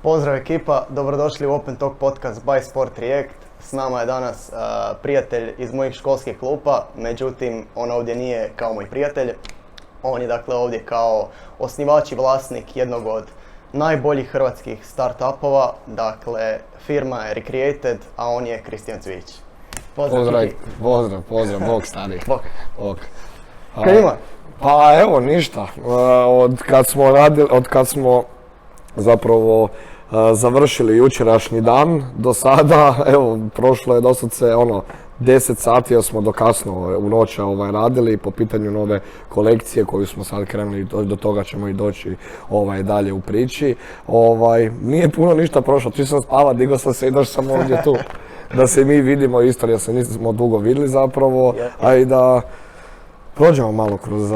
Pozdrav ekipa, dobrodošli u Open Talk podcast by Sport React. S nama je danas prijatelj iz mojih školskih klupa, međutim on ovdje nije kao moj prijatelj. On je dakle ovdje kao osnivač i vlasnik jednog od najboljih hrvatskih start-upova, dakle firma je Recreated, a on je Kristijan Cvijić. Pozdrav, bok stari. Bok. Kaj ima? Pa evo ništa, od kad smo zapravo završili jučerašnji dan do sada, evo prošlo je doslovce 10 sati jer smo do kasno u noć radili po pitanju nove kolekcije koju smo sad krenuli, do toga ćemo i doći dalje u priči. Nije puno ništa prošlo, ti sam spava, digao sam se i došao sam ovdje tu da se mi vidimo isto jer se nismo dugo vidjeli zapravo, a i da prođemo malo kroz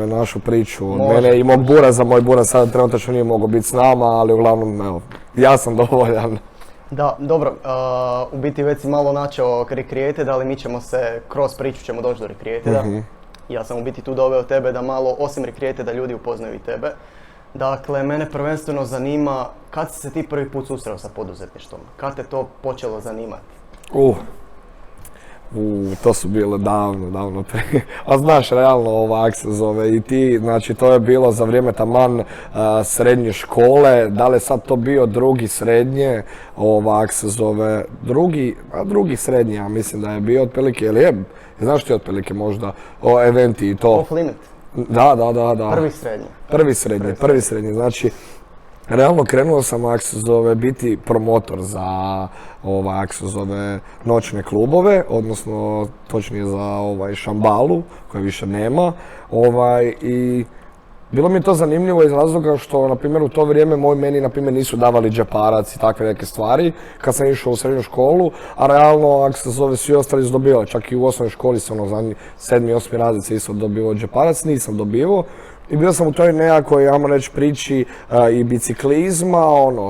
našu priču od mene i mog Buraza. Moj Buraz sada trenutno nije mogao biti s nama, ali uglavnom evo, ja sam dovoljan. Da, dobro, u biti već si malo načeo Recreated, ali mi ćemo se, kroz priču ćemo doći do Recreateda. Ja sam u biti tu doveo tebe da malo, osim Recreateda, ljudi upoznaju i tebe. Dakle, mene prvenstveno zanima kad si se ti prvi put susreo sa poduzetništvom? Kad te to počelo zanimati? To su bile davno prije. A znaš, realno ovak se zove i ti, znači to je bilo za vrijeme taman srednje škole, da li je sad to bio drugi srednje, ovak se zove, drugi srednje, ja mislim da je bio otprilike, ili je, znaš ti otprilike možda, eventi i to. Off limit? Da. Prvi srednje, znači, realno krenuo sam, biti promotor za noćne klubove, odnosno točnije za Šambalu, koje više nema. I bilo mi je to zanimljivo iz razloga što, na primjer, u to vrijeme meni, na primjer, nisu davali džeparac i takve neke stvari kad sam išao u srednju školu, a realno, svi ostali su dobivali, čak i u osnovnoj školi sam, za 7. i 8. razred se isto dobivao džeparac, nisam dobivao. I bio sam u toj nekakvoj, ajmo reći, priči i biciklizma,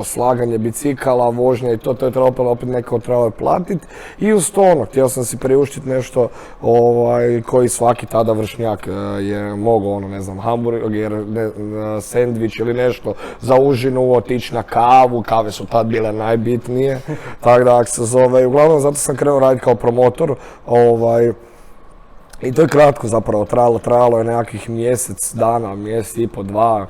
slaganje bicikala, vožnja i to je trebalo opet neko trebalo platiti. I uz to, htio sam si priuštiti nešto koji svaki tada vršnjak je mogao, hamburger, sendvič ili nešto za užinu, otići na kavu, kave su tad bile najbitnije. Tako da, se zove, uglavnom zato sam krenuo raditi kao promotor. I to je kratko zapravo trajalo je nekakvih mjesec dana, mjesec i po, dva,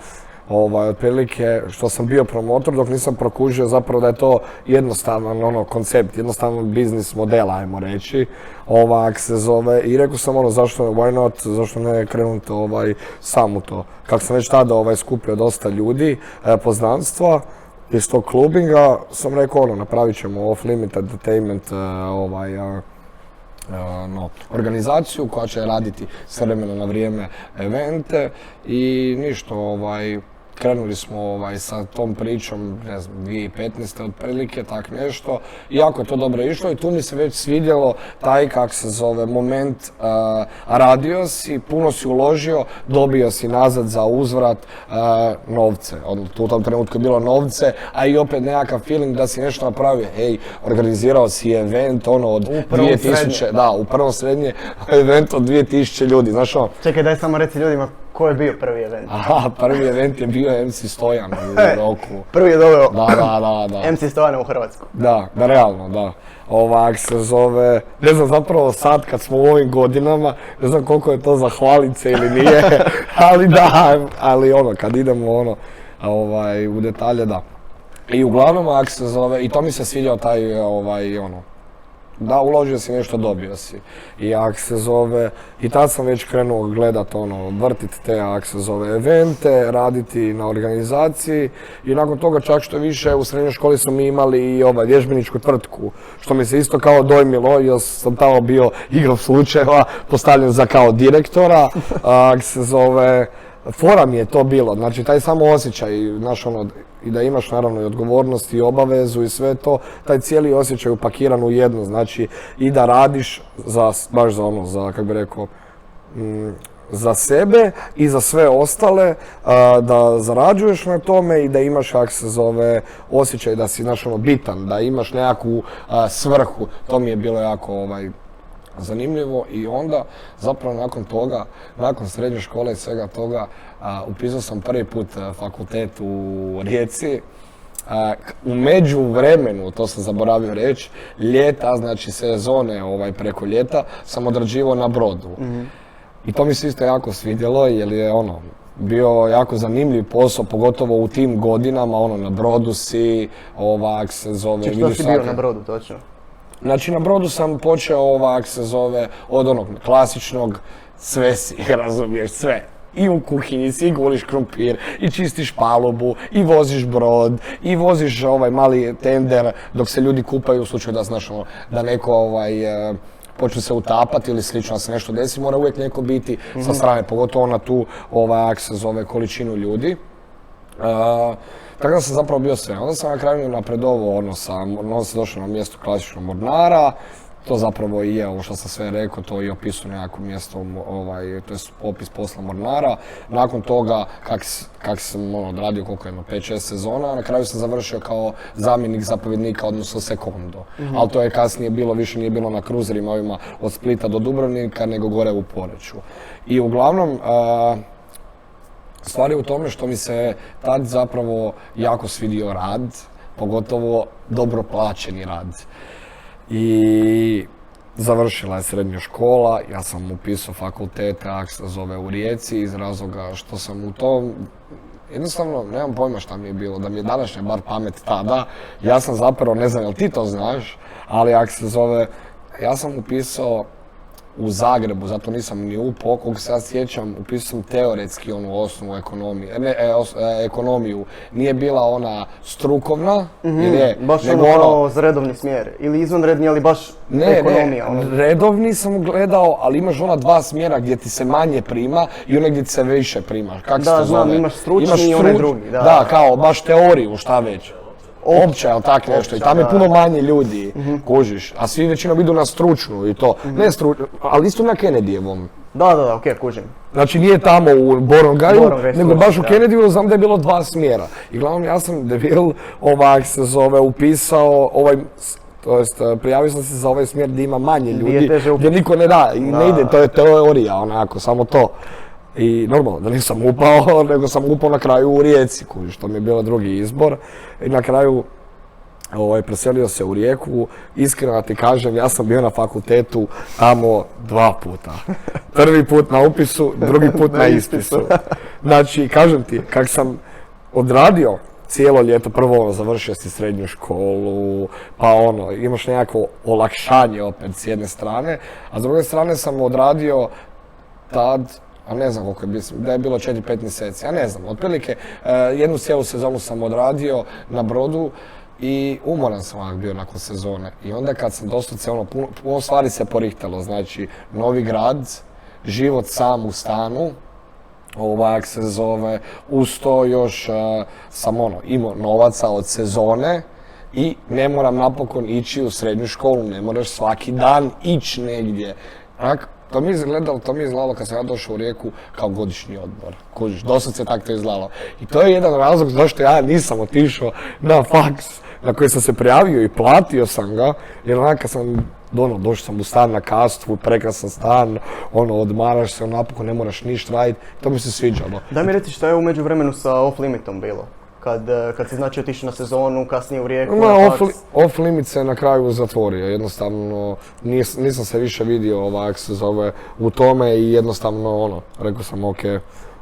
otprilike što sam bio promotor dok nisam prokužio zapravo da je to jednostavan koncept, jednostavan biznis model, ajmo reći, se zove, i rekao sam why not, zašto ne krenuti sam u to. Kako sam već tada skupio dosta ljudi, poznanstva iz tog klubinga, sam rekao napravit ćemo Off Limit Entertainment, organizaciju koja će raditi s vremena na vrijeme evente i ništa, krenuli smo sa tom pričom, ne znam, 2015. otprilike, tak nešto. Jako je to dobro išlo i tu mi se već svidjelo taj, moment, radio si, puno si uložio, dobio si nazad za uzvrat novce. U tom trenutku je bilo novce, a i opet nekakav feeling da si nešto napravio. Hej, organizirao si event, od 2000, da, u prvom srednje, event od 2000 ljudi, znaš ono. Čekaj, daj samo reci ljudima, ko je bio prvi event? Aha, prvi event je bio MC Stojan u roku. Prvi je doveo Da. MC Stojana u Hrvatsku. Da, realno, da. Se zove, ne znam zapravo sad kad smo u ovim godinama, ne znam koliko je to za hvalice ili nije, ali da, kad idemo u detalje, da. I uglavnom, se zove, i to mi se sviđao taj, da, uložio si nešto, dobio si. I se zove, i tad sam već krenuo gledat, vrtit te, se zove, evente, raditi na organizaciji i nakon toga čak što više u srednjoj školi smo mi imali i vježbeničku tvrtku, što mi se isto kao dojmilo jer sam tamo bio igrom slučajeva postavljen za kao direktora, se zove, fora mi je to bilo, znači taj samo osjećaj, znaš i da imaš naravno i odgovornost i obavezu i sve to, taj cijeli osjećaj upakiran u jedno, znači i da radiš baš za kako bi rekao, za sebe i za sve ostale, da zarađuješ na tome i da imaš, kako se zove, osjećaj da si, znaš, bitan, da imaš nekakvu svrhu, to mi je bilo jako zanimljivo i onda zapravo nakon toga, nakon srednje škole i svega toga, upisao sam prvi put fakultet u Rijeci U međuvremenu, to sam zaboravio reći, ljeta, znači sezone preko ljeta, sam odrađivao na brodu. I to mi se isto jako svidjelo, jer je bio jako zanimljiv posao, pogotovo u tim godinama, na brodu si, se zove... Što si bio na brodu, točno? Znači, na brodu sam počeo, se zove, od onog klasičnog, sve si, razumiješ, sve. I u kuhinji si, i guliš krumpir, i čistiš palubu, i voziš brod, i voziš mali tender dok se ljudi kupaju, u slučaju da znaš da neko počne se utapati ili slično, da se nešto desi, mora uvijek neko biti sa strane, pogotovo na tu, se zove, količinu ljudi. Tako da sam zapravo bio sve. Onda sam na kraju napredovao, onda sam došao na mjesto klasičnog mornara. To zapravo i je ovo što sam sve rekao, to i opisuje nekako mjesto, to je opis posla mornara. Nakon toga, kak sam odradio koliko jedno 5-6 sezona, na kraju sam završio kao zamjenik zapovjednika, odnosno sekondo. Ali to je kasnije bilo, više nije bilo na kruzerima ovima od Splita do Dubrovnika, nego gore u Poreču. I uglavnom, stvar je u tome što mi se tad zapravo jako svidio rad, pogotovo dobro plaćeni rad. I završila je srednja škola, ja sam upisao fakultete, se zove u Rijeci, iz razloga što sam u tom, jednostavno nemam pojma šta mi je bilo, da mi je današnja bar pamet tada, ja sam zapravo, ne znam jel ti to znaš, ali se zove, ja sam upisao u Zagrebu, zato nisam ni upao, koliko se ja sjećam, upisao sam teoretski osnovu ekonomiju. Nije bila ona strukovna, jer je... Baš za redovni smjer, ili izvanredni, ali baš ekonomija. Ne, redovni sam gledao, ali imaš ona dva smjera gdje ti se manje prima i one gdje ti se više prima. Da, znam, imaš stručni i onaj drugi. Da, kao baš teoriju, šta već. Opća, jel tak nešto, i tam je puno manje ljudi, kužiš, a svi većinom idu na stručnu i to, ne stručnu, ali isto na Kennedyjevom. Da, okej, kužim. Znači nije tamo u Borongaju, nego baš u Kennedyju, znam da je bilo dva smjera. I glavnom ja sam debil, se zove, upisao, to jest prijavio sam se za ovaj smjer gdje ima manje ljudi, gdje niko ne da, i ne ide, to je teorija, onako, samo to. I normalno da nisam upao, nego sam upao na kraju u Rijeci, što mi je bio drugi izbor. I na kraju preselio se u Rijeku. Iskreno da ti kažem, ja sam bio na fakultetu tamo 2 puta. Prvi put na upisu, drugi put na ispisu. Znači, kažem ti, kak sam odradio cijelo ljeto, prvo završio si srednju školu, pa imaš nekako olakšanje opet s jedne strane, a s druge strane sam odradio tad, a ne znam koliko je bilo, da je bilo 4-5 mjeseci, ja ne znam, otprilike jednu cijelu sezonu sam odradio na brodu i umoran sam bio nakon sezone. I onda kad sam doslovce puno stvari se porihtalo, znači novi grad, život sam u stanu, se zove, uz to još sam imao novaca od sezone i ne moram napokon ići u srednju školu, ne moraš svaki dan ići negdje. To mi je izgledalo kad sam ja došao u Rijeku kao godišnji odmor. Kužiš, doslovce tako to izgledalo. I to je jedan razlog zašto ja nisam otišao na faks na koji sam se prijavio i platio sam ga, jer kad sam došao sam u stan na Kastvu, prekrasan stan, odmaraš se, napokon ne moraš ništa raditi, to mi se sviđalo. Daj mi reci što je u međuvremenu sa Off Limitom bilo? Kad si znači otišao na sezonu, kasnije u Rijeku, na faks? Off Limit se na kraju zatvorio, jednostavno nisam se više vidio se zove u tome i jednostavno rekao sam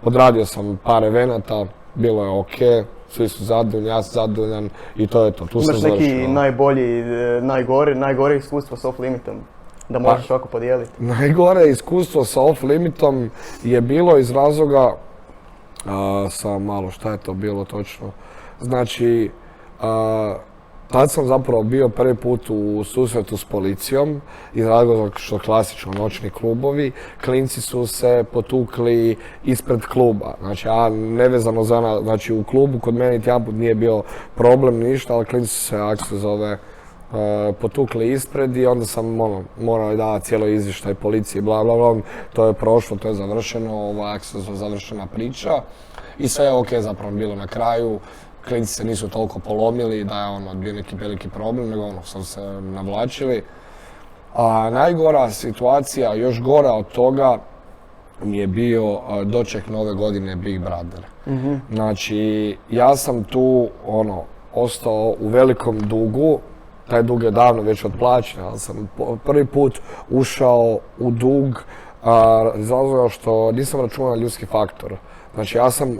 odradio sam par evenata, bilo je svi su zadovoljni, ja sam zadovoljan i to je to, tu sam završio. Imaš neki najgore iskustvo s Off Limitom? Da možeš ovako podijeliti? Najgore iskustvo sa Off Limitom je bilo iz razloga, šta je to bilo točno, znači, tad sam zapravo bio prvi put u susretu s policijom, iz razloga što klasično noćni klubovi, klinci su se potukli ispred kluba, znači a nevezano za znači u klubu kod mene jedan put nije bio problem ništa, ali klinci su se potukli ispred i onda sam morao davati cijelo izvještaj policiji, bla bla bla, to je prošlo, to je završeno, završena priča i sve je zapravo bilo na kraju. Klinci se nisu toliko polomili da je bio neki veliki problem, nego sam se navlačili. A najgora situacija, još gora od toga, mi je bio doček nove godine Big Brother. Znači, ja sam tu, ostao u velikom dugu, taj dug je davno već otplaćen, ali sam prvi put ušao u dug iz razloga što nisam računao ljudski faktor. Znači ja sam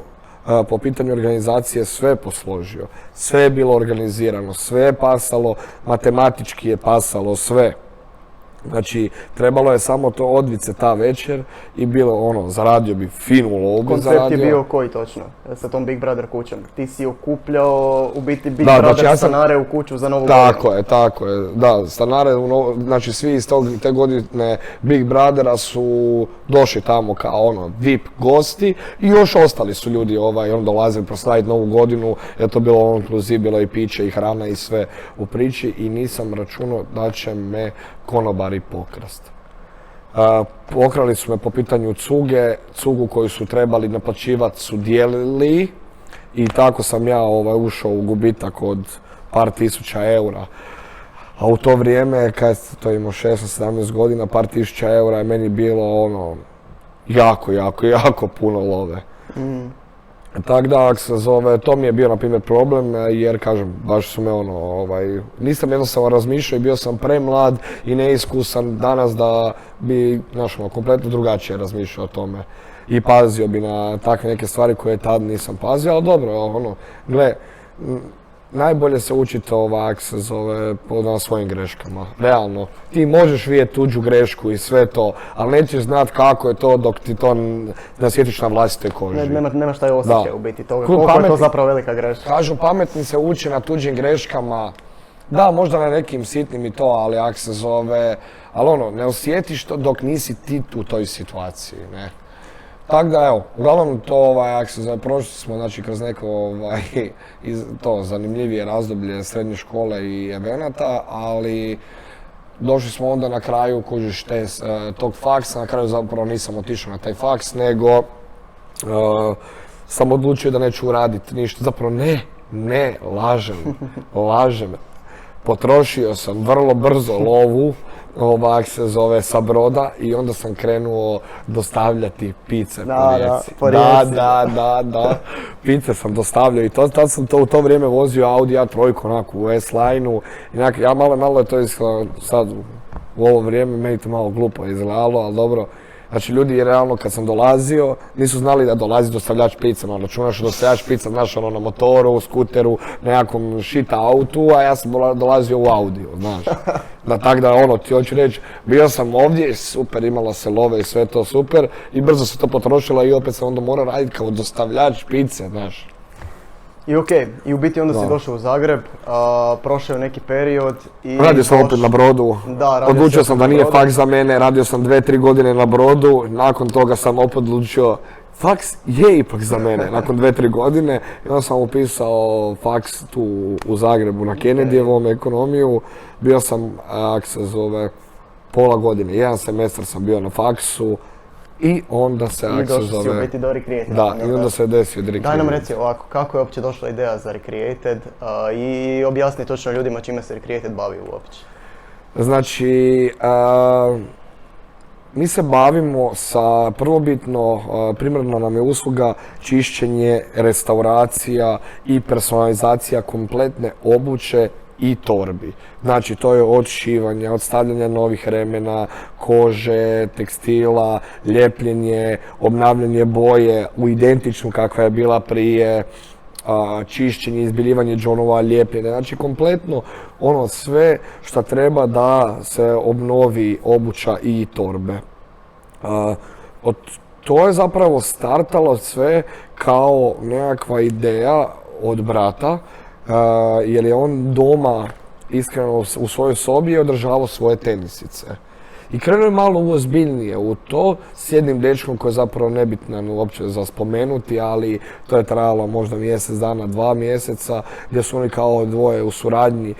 po pitanju organizacije sve posložio, sve je bilo organizirano, sve je pasalo, matematički je pasalo, sve. Znači, trebalo je samo to odvice ta večer i bilo zaradio bi finu logu. Koncept je bio koji točno sa tom Big Brother kućom? Ti si okupljao u biti Big Brother stanare u kuću za novu godinu. Tako je, da, stanare, znači svi iz te godine Big Brothera su došli tamo kao VIP gosti i još ostali su ljudi dolazili proslaviti novu godinu, jer to bilo inkluziv, bilo i piće i hrana i sve u priči i nisam računao da će me konobari pokrast. Pokrali su me po pitanju cugu koju su trebali naplaćivati su dijelili i tako sam ja ušao u gubitak od par tisuća eura. A u to vrijeme, kad to imao 16-17 godina, par tisuća eura je meni bilo jako puno love. Tako da, ako se zove, to mi je bio, na primjer, problem, jer, kažem, baš su me nisam jednostavno razmišljao i bio sam premlad i neiskusan danas da bi, kompletno drugačije razmišljao o tome. I pazio bi na takve neke stvari koje tad nisam pazio, ali dobro, gle, najbolje se učiti ako se zove, na svojim greškama. Realno, ti možeš vidjeti tuđu grešku i sve to, ali nećeš znati kako je to dok ti to ne osjetiš na vlastitoj koži. Nemaš taj osjećaj u biti toga, koliko je to zapravo velika greška. Kažu, pametni se uči na tuđim greškama, da, možda na nekim sitnim i to, ali ako se zove, ali ne osjetiš to dok nisi ti u toj situaciji, ne. Tako da, evo, uglavnom to, ako se zove, prošli smo, znači, kroz neko, to zanimljivije razdoblje srednje škole i evenata, ali došli smo onda na kraju, kužiš, tog faksa, na kraju zapravo nisam otišao na taj faks, nego sam odlučio da neću uraditi ništa, zapravo ne, lažem. Potrošio sam vrlo brzo lovu, ako se zove, sa Broda i onda sam krenuo dostavljati pice po Rijeci. Da, pice sam dostavljao i tad sam to u to vrijeme vozio Audi A3 onako u S-Line-u. Ja malo je to izgledalo sad u ovo vrijeme, meni to malo glupo izgledalo, ali dobro. Znači ljudi realno kad sam dolazio, nisu znali da dolazi dostavljač pica, računaš dostavljač pica, znaš, na motoru, u skuteru, nekakvom šita autu, a ja sam dolazio u Audiju, znaš. Tako da ti hoću reći, bio sam ovdje, super, imala se love i sve to super, i brzo se to potrošilo i opet sam onda morao raditi kao dostavljač pice, znaš. I i u biti onda si došao u Zagreb, prošao neki period i... Radio sam opet na Brodu, odlučio sam da nije faks za mene, radio sam 2-3 godine na Brodu, nakon toga sam opet odlučio, faks je ipak za mene, nakon 2-3 godine, i onda sam upisao faks tu u Zagrebu na Kennedyjevom ekonomiju, bio sam, ako se zove, pola godine, 1 semestar sam bio na faksu, i onda se, ako se zove... I došao si u biti do Recreated. Da, i onda se desio Recreated. Daj nam reci ovako, kako je uopće došla ideja za Recreated i objasni točno ljudima čime se Recreated bavi uopće. Znači, mi se bavimo sa prvobitno, primarna nam je usluga čišćenje, restauracija i personalizacija kompletne obuće i torbi. Znači, to je od šivanja, od stavljanja novih remena, kože, tekstila, ljepljenje, obnavljanje boje u identičnu kakva je bila prije, čišćenje, izbiljivanje džonova, ljepljenje. Znači, kompletno sve što treba da se obnovi obuća i torbe. To je zapravo startalo sve kao nekakva ideja od brata, jer je on doma iskreno u svojoj sobi održavao svoje tenisice. I krenuo je malo ozbiljnije u to s jednim dečkom koji je zapravo nebitan uopće za spomenuti, ali to je trajalo možda mjesec dana, 2 mjeseca, gdje su oni kao dvoje u suradnji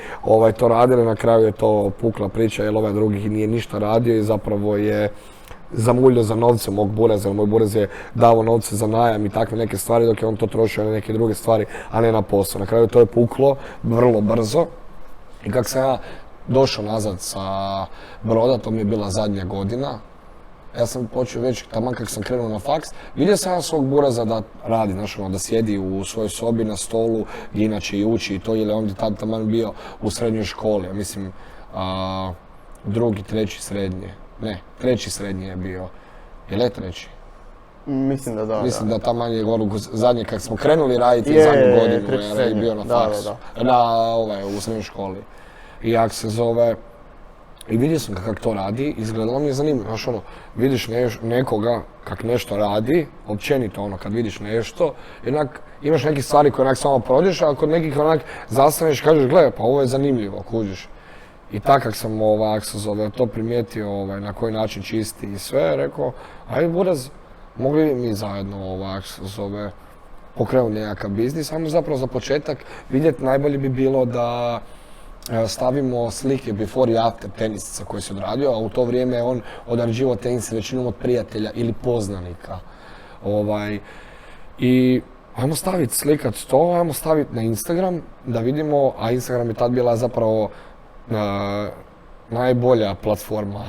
to radili. Na kraju je to pukla priča jer ovaj drugi nije ništa radio i zapravo je zamuljio za novce mog bureza, jer moj burez je dao novce za najam i takve neke stvari, dok je on to trošio na neke druge stvari, a ne na posao. Na kraju to je puklo vrlo brzo i kako sam ja došao nazad sa Broda, to mi je bila zadnja godina, Ja sam počeo već, taman kako sam krenuo na faks, vidio sam svog buraza da radi, znaš, da sjedi u svojoj sobi na stolu, gdje inače i uči i to, ili on je tad taman bio u srednjoj školi, ja mislim, drugi, treći srednje. Ne, treći srednji je bio. Je li treći? Mislim da da. Mislim da taman je zadnje, kad smo krenuli raditi zadnju godinu, jer je bio na faksu. U srednjoj školi. I jak se zove, i vidio sam kako to radi, izgledalo mi je zanimljivo, znaš vidiš nekoga kak nešto radi, općenito kad vidiš nešto, jednak imaš neke stvari koje onak samo prođeš, a kod nekih onak zastaneš i kažeš, gle, pa ovo je zanimljivo, kužiš. I tak sam to primijetio na koji način čisti i sve, rekao, aj buraz, mogli bi mi zajedno pokrenuti nekakav biznis, samo zapravo za početak vidjeti najbolje bi bilo da stavimo slike before i after tenisica koje se odradio, a u to vrijeme on odrađivao tenis većinom od prijatelja ili poznanika. I ajmo staviti slikat to, ajmo staviti na Instagram da vidimo, a Instagram je tad bila zapravo najbolja platforma.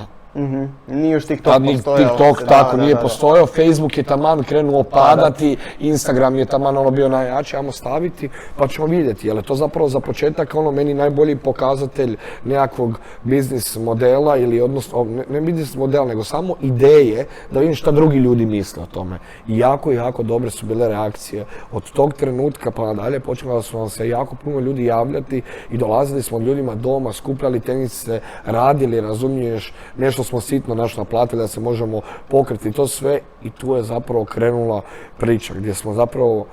Nije još TikTok postojao. TikTok tako nije postojao, Facebook je taman krenuo padati, Instagram je taman bio najjači, ajmo staviti pa ćemo vidjeti, jer je to zapravo za početak meni najbolji pokazatelj nekakvog biznis modela ili odnosno, ne biznis modela, nego samo ideje da vidim šta drugi ljudi misle o tome. I jako dobre su bile reakcije. Od tog trenutka pa nadalje počelo su nam se jako puno ljudi javljati i dolazili smo od ljudima doma, skupljali tenisice, radili, razumiješ, nešto smo sitno naplatili da se možemo pokriti to sve i tu je zapravo krenula priča gdje smo zapravo,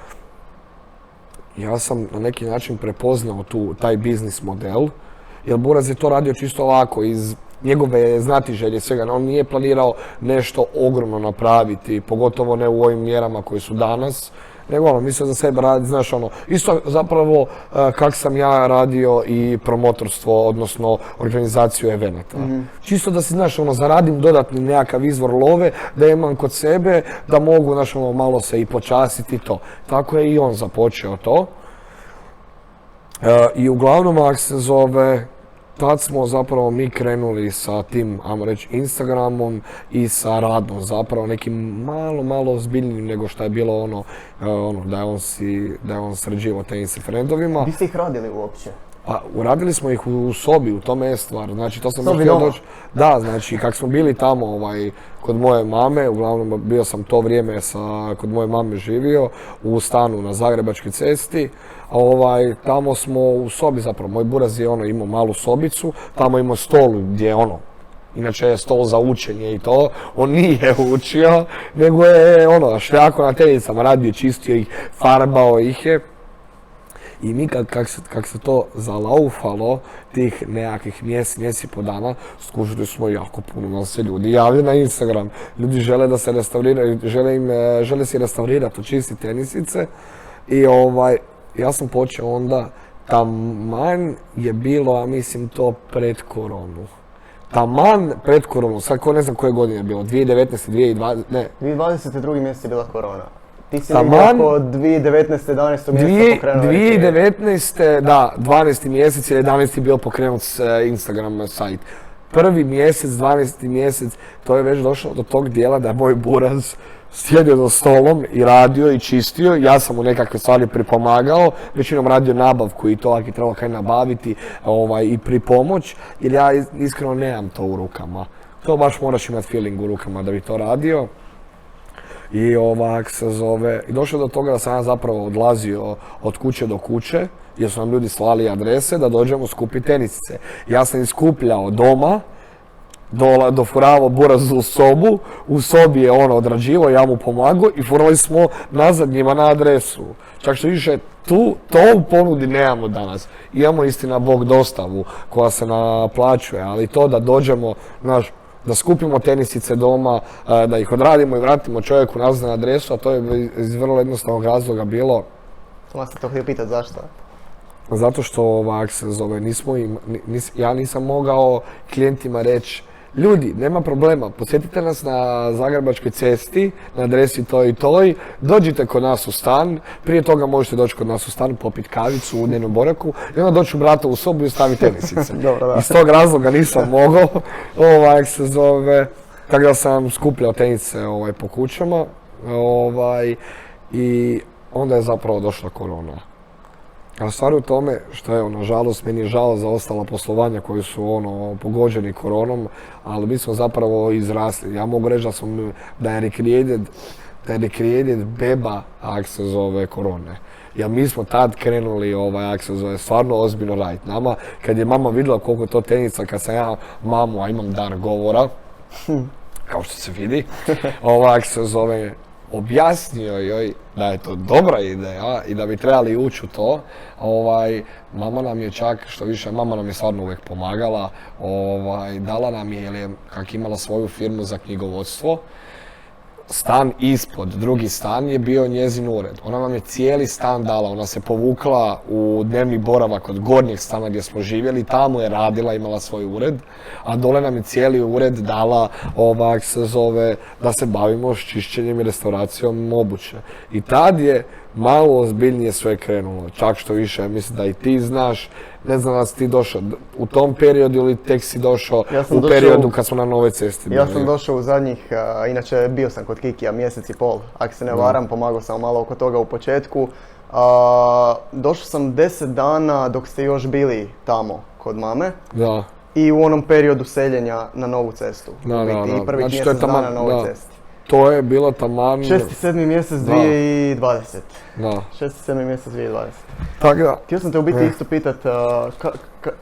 ja sam na neki način prepoznao taj biznis model, jer Buraz je to radio čisto ovako iz njegove znatiželje svega, on nije planirao nešto ogromno napraviti, pogotovo ne u ovim mjerama koje su danas, nego mislio za sebe raditi, znaš isto zapravo kak sam ja radio i promotorstvo, odnosno organizaciju evenata. Čisto da si, znaš, zaradim dodatni nekakav izvor love, da imam kod sebe, da mogu, znaš, malo se i počasiti to. Tako je i on započeo to. I uglavnom, ako se zove, tad smo zapravo mi krenuli sa tim, ajmo reći, Instagramom i sa radom zapravo nekim malo ozbiljnijim nego što je bilo da je on sređivao tenis frendovima. Vi ste ih radili uopće? Pa, uradili smo ih u sobi, u tome je stvar, znači to sam htio doći. Da, znači kak smo bili tamo kod moje mame, uglavnom bio sam to vrijeme kod moje mame živio u stanu na Zagrebačkoj cesti. Tamo smo u sobi zapravo, moj Buraz je imao malu sobicu, tamo imao stol gdje inače je stol za učenje i to, on nije učio, nego je šljako na tenisama, radio, čistio ih, farbao ih je. I mi kak se to zalaufalo, tih nekakvih mjesec i po dana, skužili smo jako puno, nam se ljudi javljaju na Instagram. Ljudi žele da se restauriraju, žele si restaurirati, očistiti tenisice. I ja sam počeo onda, taman je bilo, ja mislim, to pred koronu. Taman pred koronu, sad ne znam koje godine je bilo, 2019, 2020, ne. 2020. drugi mjesec je bila korona. Ti si negdje oko 2019. 11. mjeseca pokrenuo. 2019. da, 12. mjesec ili 11. je bio pokrenut Instagram sajt. Prvi mjesec, 12. mjesec, to je već došlo do tog dijela da je moj Buraz sjedio za stolom i radio i čistio, ja sam mu nekakve stvari pripomagao, većinom radio nabavku i to ako je trebalo kaj nabaviti i pripomoć, jer ja iskreno nemam to u rukama. To baš moraš imati feeling u rukama da bi to radio. I i došlo do toga da sam ja zapravo odlazio od kuće do kuće, jer su nam ljudi slali adrese da dođemo skupiti tenisice. Ja sam ih skupljao doma, dofuravao Buraz u sobu, u sobi je odrađivao, ja mu pomagao i furali smo nazad njima na adresu. Čak što više to u ponudi nemamo danas. Imamo istina Bog dostavu koja se naplaćuje, ali to da dođemo, da skupimo tenisice doma, da ih odradimo i vratimo čovjeku nazad na adresu, a to je iz vrlo jednostavnog razloga bilo. Samo sam to htio pitati zašto? Zato što ja nisam mogao klijentima reći, ljudi, nema problema, posjetite nas na Zagrebačkoj cesti, na adresi toj i toj, dođite kod nas u stan, prije toga možete doći kod nas u stan, popiti kavicu u dnevnom boravku i onda doći u bratovu sobu i staviti tenisice. Iz tog razloga nisam mogao, Tako da sam skupljao tenice po kućama i onda je zapravo došla korona. A stvar u tome što je, nažalost, meni je žao za ostala poslovanja koji su pogođeni koronom, ali mi smo zapravo izrasli. Ja mogu reći da je recreated beba, ako se zove, korone. Jer mi smo tad krenuli, ako se zove, stvarno ozbiljno raditi. Nama, kad je mama vidjela koliko je to tenica, kad sam ja mamu, a imam dar govora, kao što se vidi, ako se zove, objasnio joj da je to dobra ideja i da bi trebali ući u to. Mama nam je čak, što više, mama nam je stvarno uvijek pomagala, dala nam je, jer je kak imala svoju firmu za knjigovodstvo, stan ispod, drugi stan je bio njezin ured. Ona nam je cijeli stan dala, ona se povukla u dnevni boravak od gornjeg stana gdje smo živjeli, tamo je radila, imala svoj ured, a dole nam je cijeli ured dala, se zove, da se bavimo s čišćenjem i restauracijom obuće. I tad je malo ozbiljnije sve krenulo, čak što više, mislim da i ti znaš, ne znam da si ti došao u tom periodu ili tek si došao u periodu kad smo na Novoj cesti bili. Ja sam došao u zadnjih, inače bio sam kod Kikija mjesec i pol, ako se ne varam, pomagao sam malo oko toga u početku. Došao sam 10 dana dok ste još bili tamo kod mame. Da. I u onom periodu seljenja na Novu cestu. I prvih mjesec dana na Novoj cesti. To je bilo taman... 6. 7. mjesec 2020. Da. 6. 7. mjesec 2020. Tako da. Htio sam te u biti isto pitat,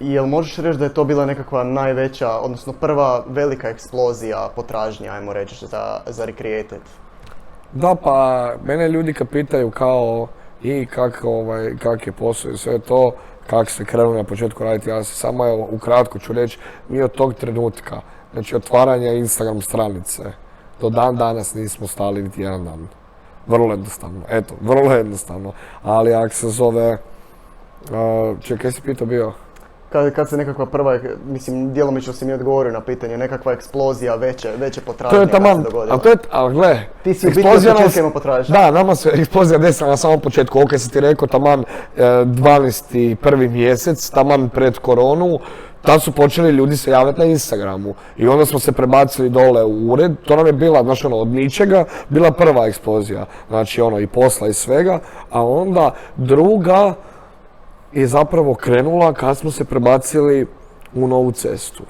jel možeš reći da je to bila nekakva najveća, odnosno prva velika eksplozija potražnje, ajmo reći, za Recreated? Da, pa mene ljudi kad pitaju kao i kak je posao i sve to, kak se krenuo na početku raditi, ja se samo ukratko ću reći, mi od tog trenutka, znači otvaranja Instagram stranice, do dan danas nismo stali niti jedan dan. Vrlo jednostavno, eto, vrlo jednostavno. Ali ako se zove... Kaj si pitao bio? Kad se nekakva prva, mislim, djelomično si mi odgovorio na pitanje, nekakva eksplozija veće potražnje kad se dogodila. Ali gle, ti si u biti od početka imao potražnje. Da, nama se eksplozija desila na samom početku, ok sam ti rekao, taman 12. prvi mjesec, taman pred koronu, tad su počeli ljudi se javljati na Instagramu i onda smo se prebacili dole u ured, to nam je bila, znači od ničega, bila prva eksplozija, znači i posla i svega, a onda druga je zapravo krenula kad smo se prebacili u Novu cestu.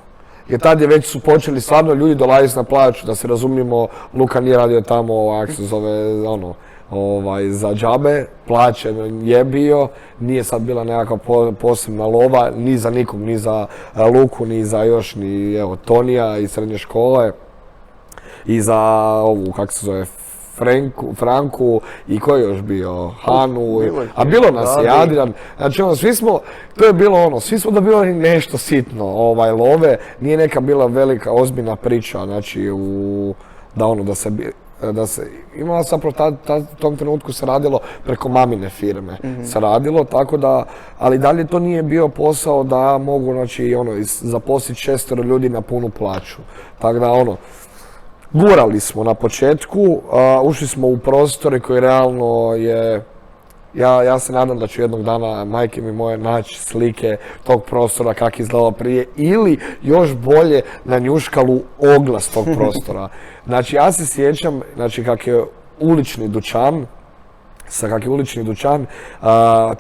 Jer tad je već su počeli stvarno ljudi dolaziti na plaću, da se razumijemo, Luka nije radio tamo, ako se zove, za džabe, plaćen je bio, nije sad bila nekakva posebna lova, ni za nikom, ni za Luku, ni za još, ni Tonija iz srednje škole, i za ovu, kako se zove, Franku i ko je još bio, Hanu, a bilo nas je Adrian, znači svi smo, to je bilo svi smo dobivali nešto sitno, love, nije neka bila velika ozbiljna priča, znači da se imala zapravo u tom trenutku se radilo preko mamine firme, se radilo, tako da, ali dalje to nije bio posao da mogu, znači, zaposliti 6 ljudi na punu plaću, tako da, gurali smo na početku, ušli smo u prostore koji realno je, ja se nadam da ću jednog dana majke mi moje naći slike tog prostora kak je izgledalo prije ili još bolje na njuškalu oglas tog prostora. Znači ja se sjećam, znači kak je ulični dućan,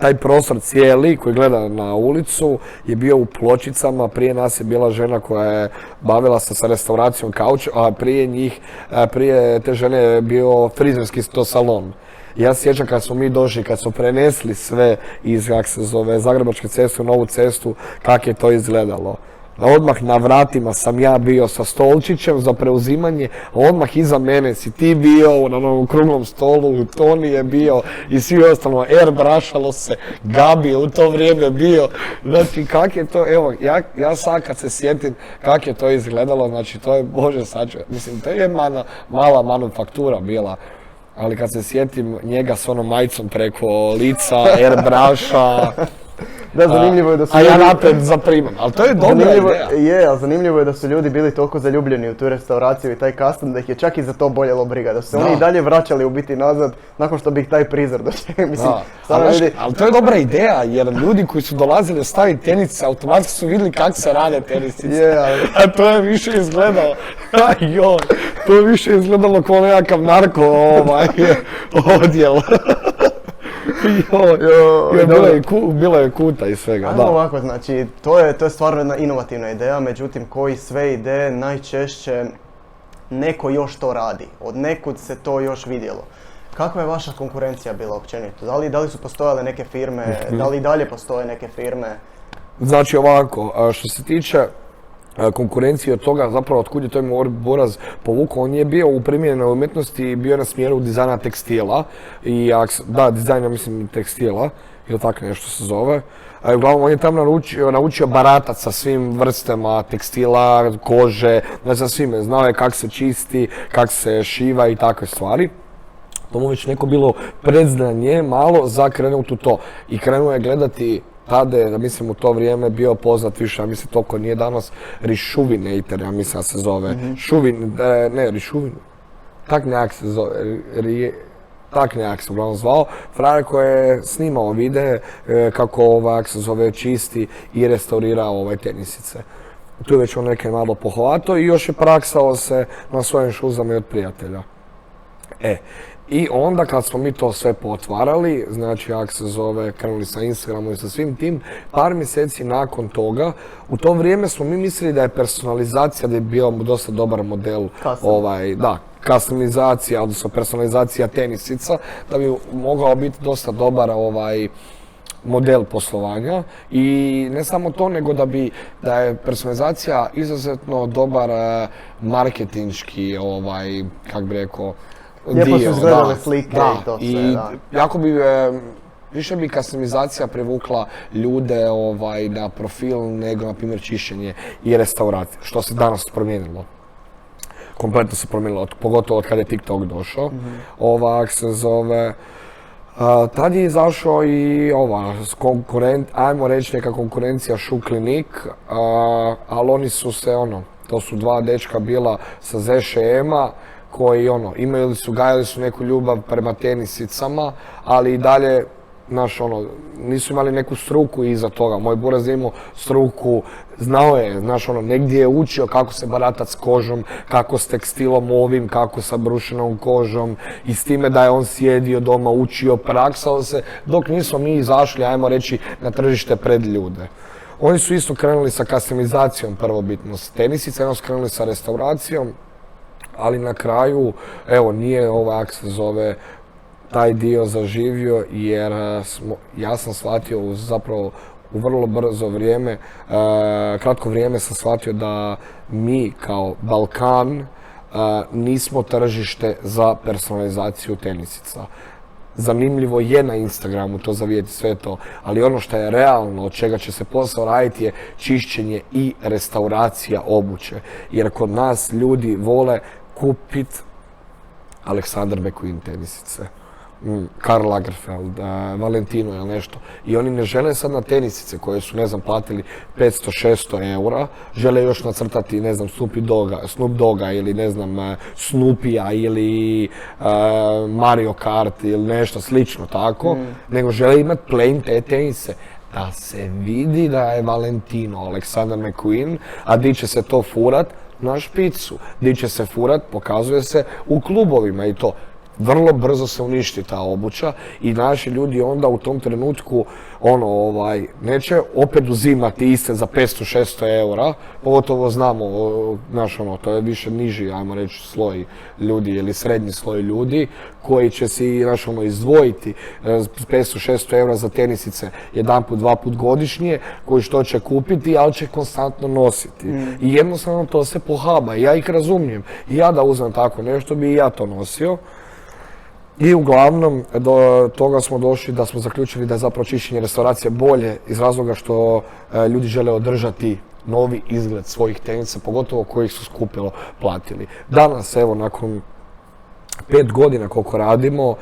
taj prostor cijeli koji gleda na ulicu je bio u Pločicama, prije nas je bila žena koja je bavila se sa restauracijom kauča, a prije te žene je bio frizerski salon. Ja se sjećam kad smo mi došli, kad smo prenesli sve iz, kak se zove, Zagrebačke ceste u Novu cestu, kak je to izgledalo. Odmah na vratima sam ja bio sa stolčićem za preuzimanje, a odmah iza mene si ti bio na onom okruglom stolu, Toni je bio i svi ostalo, airbrashalo se, Gabi je u to vrijeme bio. Znači kak je to, evo, ja sad kad se sjetim kak je to izgledalo, znači to je, Bože sačuvaj, mislim to je mala manufaktura bila. Ali kad se sjetim njega s onom majicom preko lica, airbrasha, Da, zanimljivo je da su a ja ljudi- napred zaprimam, ali to je dobra Zanimljivo ideja. je, ali zanimljivo je da su ljudi bili toliko zaljubljeni u tu restauraciju i taj custom da ih je čak i za to boljelo briga. Da su se Da. oni i dalje vraćali u biti nazad nakon što bi ih taj prizor dočekao. Mislim, Da, stvarno ali, ljudi... ali to je dobra ideja, jer ljudi koji su dolazili staviti tenisice, automatski su vidjeli kako se rade tenisice. Je, ali... A to je više izgledalo, joj, to je više izgledalo kao nekakav narko odjel. Joj, bilo je kuta i svega, Ajmo da. ovako, znači, to je stvarno jedna inovativna ideja, međutim, koji sve ideje najčešće neko još to radi. Od nekud se to još vidjelo. Kakva je vaša konkurencija bila općenito? Da li su postojale neke firme, da li i dalje postoje neke firme? Znači ovako, što se tiče konkurencije od toga, zapravo otkud je to imao Boraz povukao, on je bio u primjenjenoj umjetnosti i bio je na smjeru dizajna tekstila da, dizajna mislim tekstila, ili tako nešto se zove. Uglavnom, on je tamo naučio baratat sa svim vrstama tekstila, kože, sa svime, znao je kako se čisti, kako se šiva i takve stvari. To mu već neko bilo predznanje malo za krenut u to i krenuo je gledati. Tada je, mislim, u to vrijeme bio poznat više, ja mislim, toliko nije danas Rišuvinator, ja mislim da se zove. Rišuvin, tak nekak se zove, tak nekak se uglavnom zvao. Frajer koji je snimao videe kako se zove, čisti i restaurirao tenisice. Tu je već on neke malo pohvatao i još je praksao se na svojim šuzama i od prijatelja. I onda kad smo mi to sve potvarali, znači jak se zove, krenuli sa Instagramom i sa svim tim, par mjeseci nakon toga, u to vrijeme smo mi mislili da je personalizacija, da je bio dosta dobar model, customizacija, odnosno personalizacija tenisica, da bi mogao biti dosta dobar model poslovanja i ne samo to, nego da je personalizacija izuzetno dobar marketinški, kak bi rekao, Lijepo su izgledale slike i to sve, da. Jako bi, više bi customizacija privukla ljude na profil nego, na primjer, čišćenje i restauracija, što se danas promijenilo. Kompletno se promijenilo, pogotovo od kada je TikTok došao. Se zove, tad je izašao i ajmo reći neka konkurencija Šuklinik, ali oni su se, to su dva dečka bila sa ZŠM-a, koji gajali su neku ljubav prema tenisicama, ali i dalje, nisu imali neku struku iza toga. Moj Buraz je imao struku, znao je, negdje je učio kako se baratat s kožom, kako s tekstilom ovim, kako sa brušenom kožom i s time da je on sjedio doma, učio, praksao se, dok nismo mi izašli, ajmo reći, na tržište pred ljude. Oni su isto krenuli sa customizacijom prvobitno s tenisica, onda su krenuli sa restauracijom, ali na kraju, nije se zove, taj dio zaživio jer ja sam shvatio zapravo u vrlo brzo vrijeme, kratko vrijeme sam shvatio da mi kao Balkan nismo tržište za personalizaciju tenisica. Zanimljivo je na Instagramu to zavijeti sve to, ali ono što je realno, od čega će se posao raditi je čišćenje i restauracija obuće. Jer kod nas ljudi vole kupit Alexander McQueen tenisice, Karl Lagerfeld, Valentino ili nešto. I oni ne žele sad na tenisice koje su, platili 500-600 eura, žele još nacrtati, Snoop Dogga ili, Snoopija ili Mario Kart ili nešto slično tako, nego žele imati plain te tenise. Da se vidi da je Valentino, Alexander McQueen, a di će se to furat? Na špicu. Di će se furat, pokazuje se u klubovima i to. Vrlo brzo se uništi ta obuća i naši ljudi onda u tom trenutku neće opet uzimati iste za 500-600 eura, pogotovo znamo, to je više niži, ajmo reći, sloj ljudi ili srednji sloj ljudi koji će si, izdvojiti 500-600 eura za tenisice jedanput, dva put godišnje, koji što će kupiti, ali će konstantno nositi. I jednostavno to se pohaba, ja ih razumijem. I ja da uzmem tako nešto, bi i ja to nosio. I uglavnom, do toga smo došli da smo zaključili da je zapravo čišćenje restauracije bolje iz razloga što ljudi žele održati novi izgled svojih tenica, pogotovo kojih su skupilo platili. Danas, nakon 5 godina koliko radimo,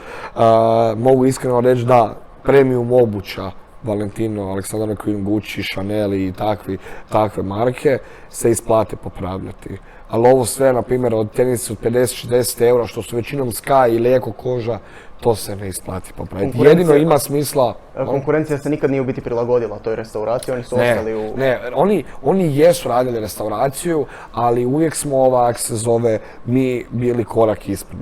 mogu iskreno reći da premium obuća Valentino, Alexander McQueen, Gucci, Chanel i takve marke se isplate popravljati. Ali ovo sve, na primjer, od tenisa od 50-60 eura, što su većinom Sky ili Eko koža, to se ne isplati popraviti. Jedino ima smisla... Konkurencija se nikad nije u biti prilagodila toj restauraciji, oni su ostali u... Ne, oni jesu radili restauraciju, ali uvijek smo se zove, mi bili korak ispred.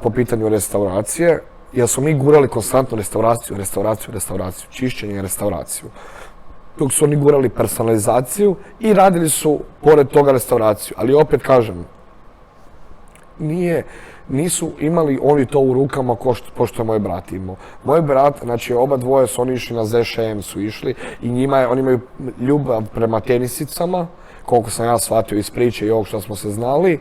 Po pitanju restauracije, jer smo mi gurali konstantno restauraciju, čišćenje i restauraciju. Dok su oni gurali personalizaciju i radili su pored toga restauraciju. Ali opet kažem, nisu imali oni to u rukama pošto je moj brat imao. Moj brat, znači oba dvoje su oni išli na ZŠM su išli i oni imaju ljubav prema tenisicama, koliko sam ja shvatio iz priče i ovog što smo se znali,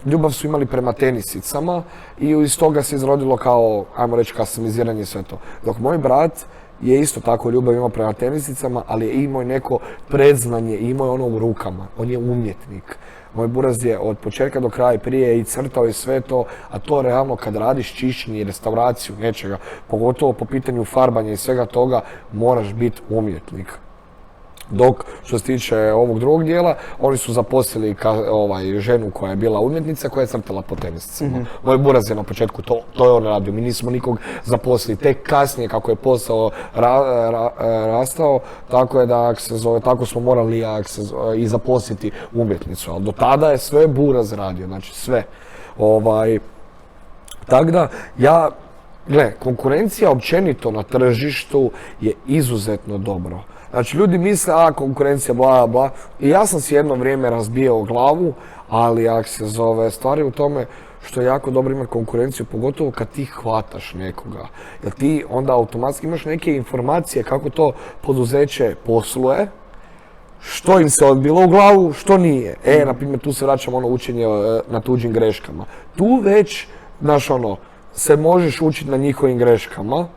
ljubav su imali prema tenisicama i iz toga se izrodilo kao, ajmo reći, kastomiziranje i sve to. Dok moj brat je isto tako ljubav imao prema tenisicama, ali je imao i neko predznanje, imao je ono u rukama, on je umjetnik. Moj buraz je od početka do kraja prije i crtao i sve to, a to realno kad radiš čišćenje i restauraciju nečega, pogotovo po pitanju farbanja i svega toga, moraš biti umjetnik. Dok, što se tiče ovog drugog dijela, oni su zaposlili ženu koja je bila umjetnica, koja je crtala po tenisicama. Moj buraz je na početku, to je on radio, mi nismo nikog zaposlili. Tek kasnije, kako je posao rastao, tako je da, tako smo morali i zaposliti umjetnicu. Ali do tada je sve buraz radio, znači sve. Tako da, konkurencija općenito na tržištu je izuzetno dobro. Znači, ljudi misle, konkurencija, bla, bla. I ja sam si jedno vrijeme razbijao glavu, ali stvar je u tome što je jako dobro imati konkurenciju, pogotovo kad ti hvataš nekoga. Jer ti onda automatski imaš neke informacije kako to poduzeće posluje, što im se odbilo u glavu, što nije. Na primjer, tu se vraćamo učenje na tuđim greškama. Tu već, se možeš učiti na njihovim greškama,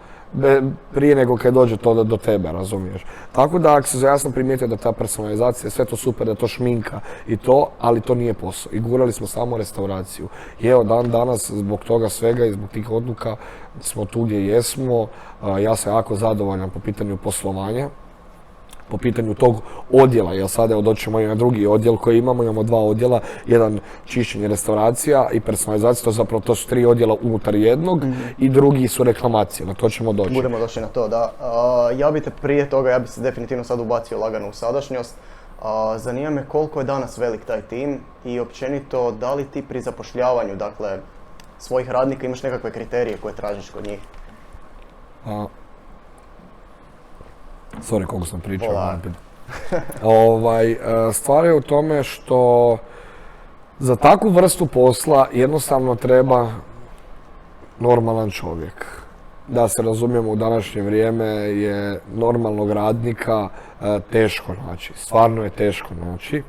prije nego kad dođe to do tebe, razumiješ. Tako da, ja sam primijetio da ta personalizacija, sve to super, da to šminka i to, ali to nije posao. I gurali smo samo restauraciju. I evo, danas, zbog toga svega i zbog tih odluka, smo tu gdje jesmo. Ja sam jako zadovoljan po pitanju poslovanja, po pitanju tog odjela, jer sada doćemo i na drugi odjel koji imamo 2 odjela, jedan čišćenje restauracija i personalizacija, to su 3 odjela unutar jednog i drugi su reklamacije, na to ćemo doći. Budemo došli na to, da. Ja bi se definitivno sad ubacio lagano u sadašnjost. Zanima me koliko je danas velik taj tim i općenito da li ti pri zapošljavanju, dakle, svojih radnika imaš nekakve kriterije koje tražiš kod njih? Sorry, koliko sam pričao. Stvar je u tome što za takvu vrstu posla jednostavno treba normalan čovjek. Da se razumijemo, u današnje vrijeme je normalnog radnika teško naći. Stvarno je teško naći.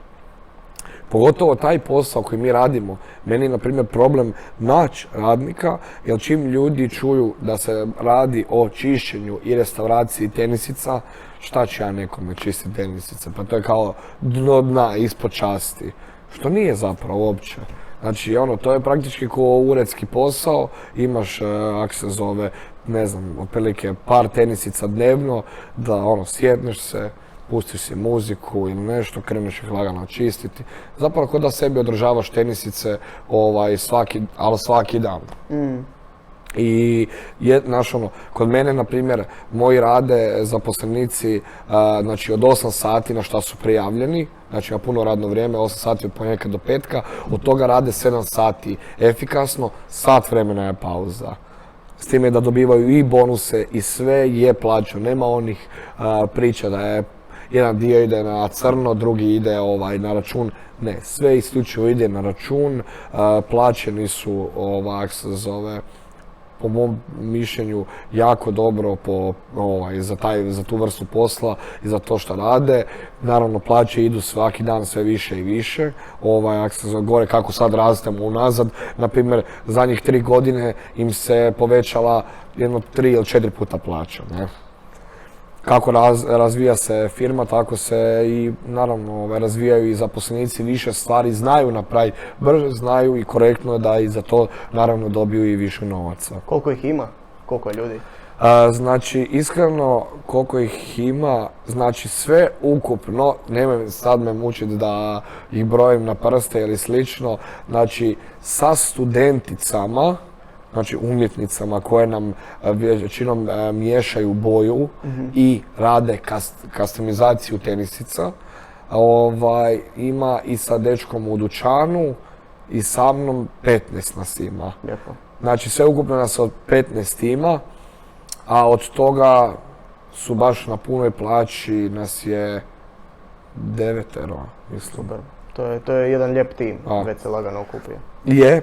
Pogotovo taj posao koji mi radimo, meni je na primjer problem naći radnika, jer čim ljudi čuju da se radi o čišćenju i restauraciji tenisica, šta ću ja nekome čistiti tenisice? Pa to je kao dno dna, ispod časti, što nije zapravo uopće. Znači, to je praktički kao uredski posao, imaš, ako se zove, ne znam, otprilike par tenisica dnevno, da sjedneš se, pustiš si muziku ili nešto, kreneš ih lagano čistiti. Zapravo kod da sebi održavaš tenisice, ali svaki dan. I kod mene, na primjer, moji rade zaposlenici, znači od 8 sati na šta su prijavljeni, znači na puno radno vrijeme, 8 sati od ponedjeljka do petka, od toga rade 7 sati efikasno, sat vremena je pauza. S time da dobivaju i bonuse i sve je plaćeno, nema onih priča da je jedan dio ide na crno, drugi ide na račun. Ne, sve isključivo ide na račun, plaćeni su, po mom mišljenju, jako dobro za tu vrstu posla i za to što rade. Naravno, plaće idu svaki dan sve više i više. Ako se gore kako sad rastemo unazad, na primjer, zadnjih 3 godine im se povećala jedno 3 ili 4 puta plaća. Ne? Kako razvija se firma, tako se i naravno razvijaju i zaposlenici, više stvari znaju napraviti, brže znaju i korektno da i za to naravno dobiju i više novaca. Koliko ih ima? Koliko je ljudi? Znači, iskreno, koliko ih ima, znači sve ukupno, nemoj sad me mučiti da ih brojim na prste ili slično, znači sa studenticama, znači umjetnicama koje nam većinom miješaju boju i rade customizaciju tenisica, ima i sa dečkom u dućanu i sa mnom 15 nas ima. Lijepo. Znači sve ukupno nas od 15 ima, a od toga su baš na punoj plaći nas je 9, mislim. Super. To je jedan lijep tim, već se lagano okupio. Je.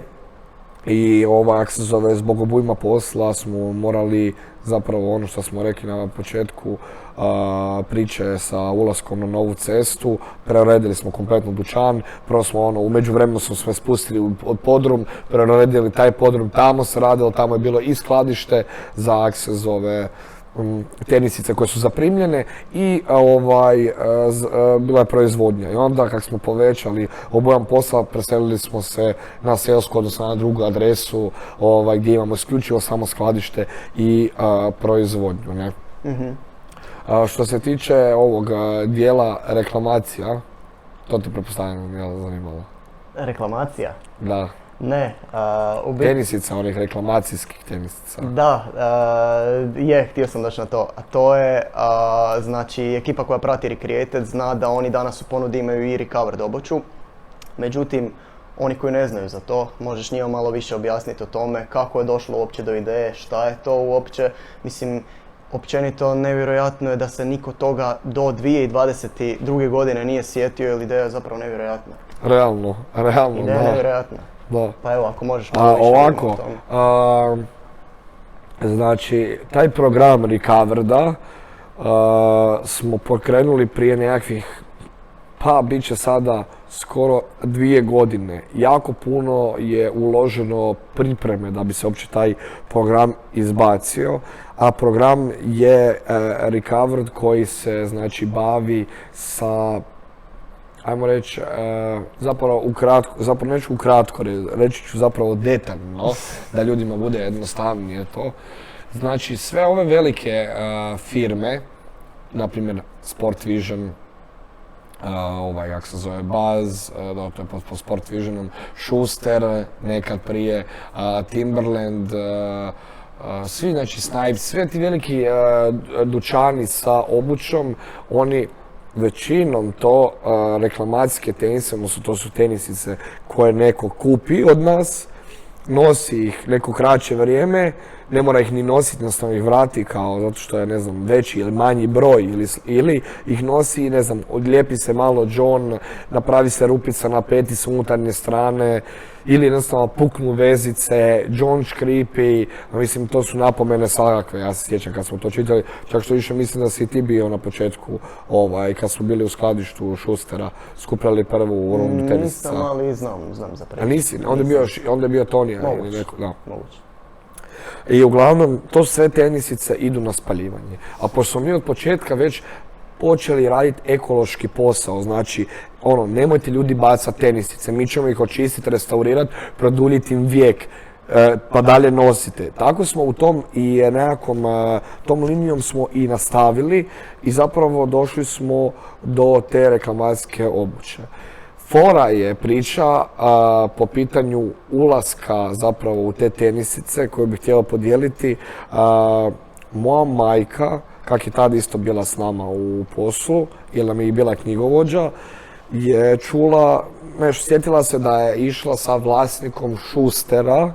I jak se zove, zbog obujma posla smo morali, zapravo ono što smo rekli na početku priče sa ulaskom na novu cestu, preuredili smo kompletno dućan, prvo smo u međuvremenu smo sve spustili od podrum, preuredili taj podrum, tamo se radilo, tamo je bilo i skladište za jak se zove tenisice koje su zaprimljene i bila je proizvodnja. I onda kako smo povećali obujam posla, preselili smo se na seosku, odnosno na drugu adresu gdje imamo isključivo samo skladište i proizvodnju. Ne? Što se tiče ovog dijela reklamacija, to ti pretpostavljam je zanimalo. Reklamacija? Da. Ne. Tenisica, onih reklamacijskih tenisica. Da, htio sam doći na to. A to je, znači, ekipa koja prati Recreated zna da oni danas u ponudi imaju i recovered obuću. Međutim, oni koji ne znaju za to, možeš njima malo više objasniti o tome kako je došlo uopće do ideje, šta je to uopće. Mislim, općenito nevjerojatno je da se niko toga do 2022. godine nije sjetio, jer ideja je zapravo nevjerojatna. Realno, ideja je nevjerojatna. Da. Pa evo, ako možeš malo više ovako, znači, taj program Recovereda smo pokrenuli prije nekakvih, pa bit će sada skoro 2 godine. Jako puno je uloženo pripreme da bi se uopće taj program izbacio, a program je Recovered koji se znači bavi sa, ajmo reći, zapravo neću ukratko, reći ću zapravo detaljno, da ljudima bude jednostavnije to. Znači sve ove velike firme, na primjer Sport Vision, jak se zove Buzz, to je pod Sport Visionom, Schuster, nekad prije, Timberland, svi, znači Snipes, sve ti veliki dućani sa obućom, oni većinom to reklamacijske tenise, odnosno to su tenisice koje neko kupi od nas, nosi ih neko kraće vrijeme, ne mora ih ni nositi, jednostavno ih vrati kao zato što je, ne znam, veći ili manji broj ili ih nosi, ne znam, odlijepi se malo džon, napravi se rupica na peti s unutarnje strane ili jednostavno puknu vezice, džon škripi, mislim to su napomene svakakve, ja se sjećam kad smo to čitali, čak što više mislim da si i ti bio na početku, kad smo bili u skladištu Schustera, skupljali prvu rundu tenisica. Nisam, ali znam za priču. A nisi? Onda je bio Tonija ili neko, da. Moguće. I uglavnom, to sve tenisice idu na spaljivanje. A pošto smo mi od početka već počeli raditi ekološki posao, znači, nemojte ljudi bacati tenisice, mi ćemo ih očistiti, restaurirati, produljiti im vijek, pa dalje nosite. Tako smo u tom i nekakvom, tom linijom smo i nastavili i zapravo došli smo do te reklamacijske obuće. Fora je priča po pitanju ulaska zapravo u te tenisice koju bih htjela podijeliti. Moja majka, kak je tada isto bila s nama u poslu, jer nam je i bila knjigovođa, je čula, sjetila se da je išla sa vlasnikom Schustera,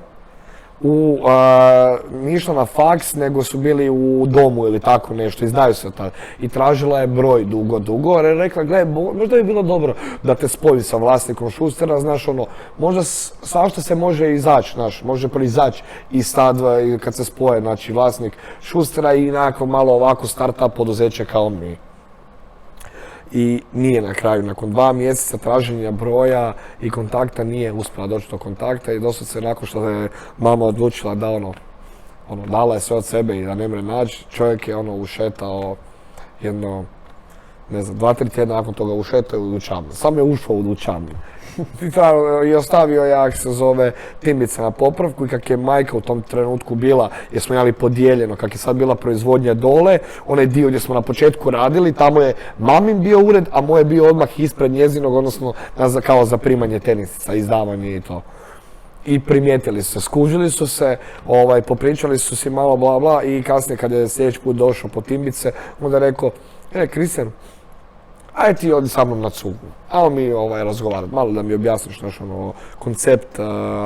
nije išla na faks, nego su bili u domu ili tako nešto, i znaju se tada. I tražila je broj dugo, jer je rekla, gledaj, možda bi bilo dobro da te spoji sa vlasnikom Schustera, znaš, možda svašta se može izaći, znaš, može proizaći iz ta dva, kad se spoje, znači, vlasnik Schustera i nekako malo ovako start-up poduzeće kao mi. I nije na kraju, nakon 2 mjeseca traženja broja i kontakta nije uspjela doći do kontakta i doslovce nakon što je mama odlučila da dala je sve od sebe i da ne mre naći, čovjek je ušetao jedno ne znam, 2-3 tjedna nakon toga ušetao u dućan. Sam je ušao u dućan. I ostavio je, jak se zove, timbice na popravku i kak je majka u tom trenutku bila, jer smo imali podijeljeno, kak je sad bila proizvodnja dole, onaj dio gdje smo na početku radili, tamo je mamin bio ured, a moj je bio odmah ispred njezinog, odnosno kao za primanje tenisica, izdavanje i to. I primijetili su se, skužili su se, popričali su si malo bla bla i kasnije kad je sljedeći put došao po timbice, onda je rekao, Kristijan, ajde ti odi sa mnom na cugu, ajmo mi razgovarati, malo da mi objasniš naš koncept,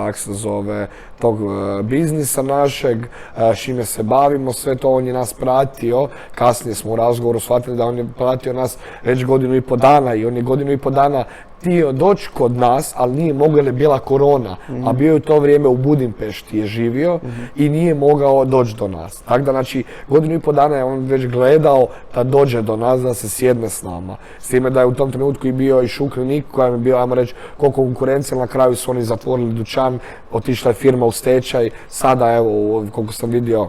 ako se zove, tog biznisa našeg, s čime se bavimo, sve to on je nas pratio, kasnije smo u razgovoru shvatili da on je pratio nas već 1,5 dana i on je 1,5 dana htio doći kod nas, ali nije mogao jer je bila korona, a bio je u to vrijeme u Budimpešti je živio i nije mogao doći do nas. Tako da, znači, 1,5 dana je on već gledao da dođe do nas, da se sjedne s nama. S time da je u tom trenutku i bio i Šukrenik, koja je bio, ajmo reći, koliko konkurencija, na kraju su oni zatvorili dućan, otišla je firma u stečaj, sada, evo, koliko sam vidio,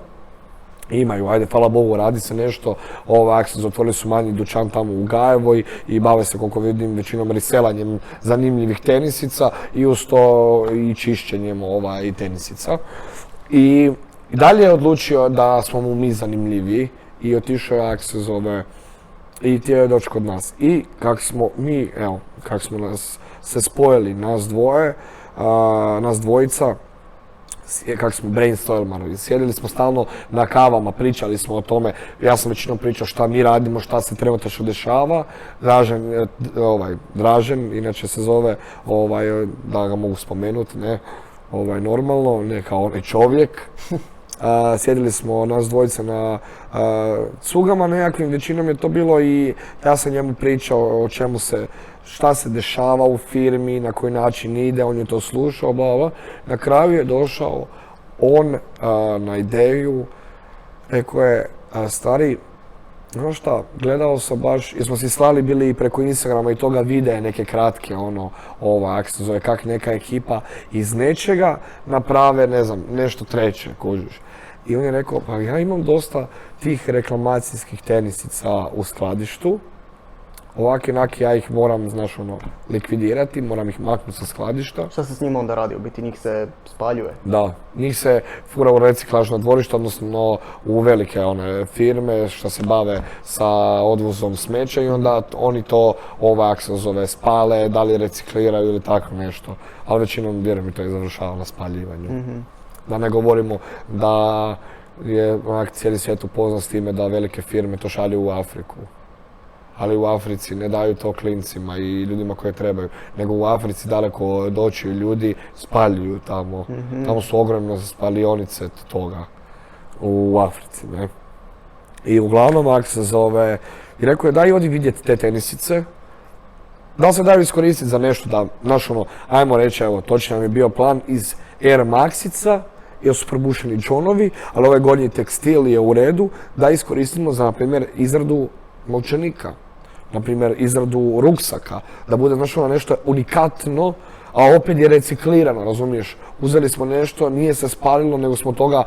imaju, ajde, hvala Bogu, radi se nešto, otvorili su manji dućan tamo u Gajevoj i bave se, koliko vidim, većinom reselanjem zanimljivih tenisica i uz to i čišćenjem i tenisica. I dalje je odlučio da smo mu mi zanimljiviji i otišao je, ako se zove, i htio je doći kod nas. I kako smo mi, evo, kako smo nas se spojili, nas dvojica, kako smo brainstormali, sjedili smo stalno na kavama, pričali smo o tome, ja sam većinom pričao šta mi radimo, šta se trenutačno dešava, Dražen, inače se zove, da ga mogu spomenuti, ne, normalno, ne kao onaj čovjek. Sjedili smo nas dvojice na cugama nekakvim, većinom je to bilo i ja sam njemu pričao o čemu se, šta se dešava u firmi, na koji način ide, on je to slušao, bla bla. Na kraju je došao on na ideju, rekao je, stari, znaš šta, gledao sam baš, jer smo si slali bili preko Instagrama i toga videa neke kratke, ako se zove, kak neka ekipa iz nečega naprave, ne znam, nešto treće, kužiš. I on je rekao, pa ja imam dosta tih reklamacijskih tenisica u skladištu, ovak inak ja ih moram, znaš, likvidirati, moram ih maknuti sa skladišta. Šta se s njima onda radi? U biti njih se spaljuje? Da, njih se fura u reciklažno dvorište, odnosno u velike firme što se bave sa odvozom smeća i onda oni to, ako se zove, spale, da li recikliraju ili tako nešto. Ali većinom, vjerujem mi, to je završava na spaljivanju. Da ne govorimo da je cijeli svijet upoznat s time da velike firme to šalju u Afriku. Ali u Africi ne daju to klincima i ljudima koje trebaju, nego u Africi daleko doći ljudi spaljuju tamo. Tamo su ogromne spalionice toga u Africi, ne. I uglavnom, ako se zove, i rekao je daj odi vidjeti te tenisice, da li se daju iskoristiti za nešto da, znaš ajmo reći, evo, točno nam je bio plan iz Air Maxica, jer su probušeni džonovi, ali ovaj gornji tekstil je u redu, da iskoristimo za, na primjer, izradu novčanika, na primjer, izradu ruksaka, da bude, znaš, nešto unikatno, a opet je reciklirano, razumiješ? Uzeli smo nešto, nije se spalilo, nego smo toga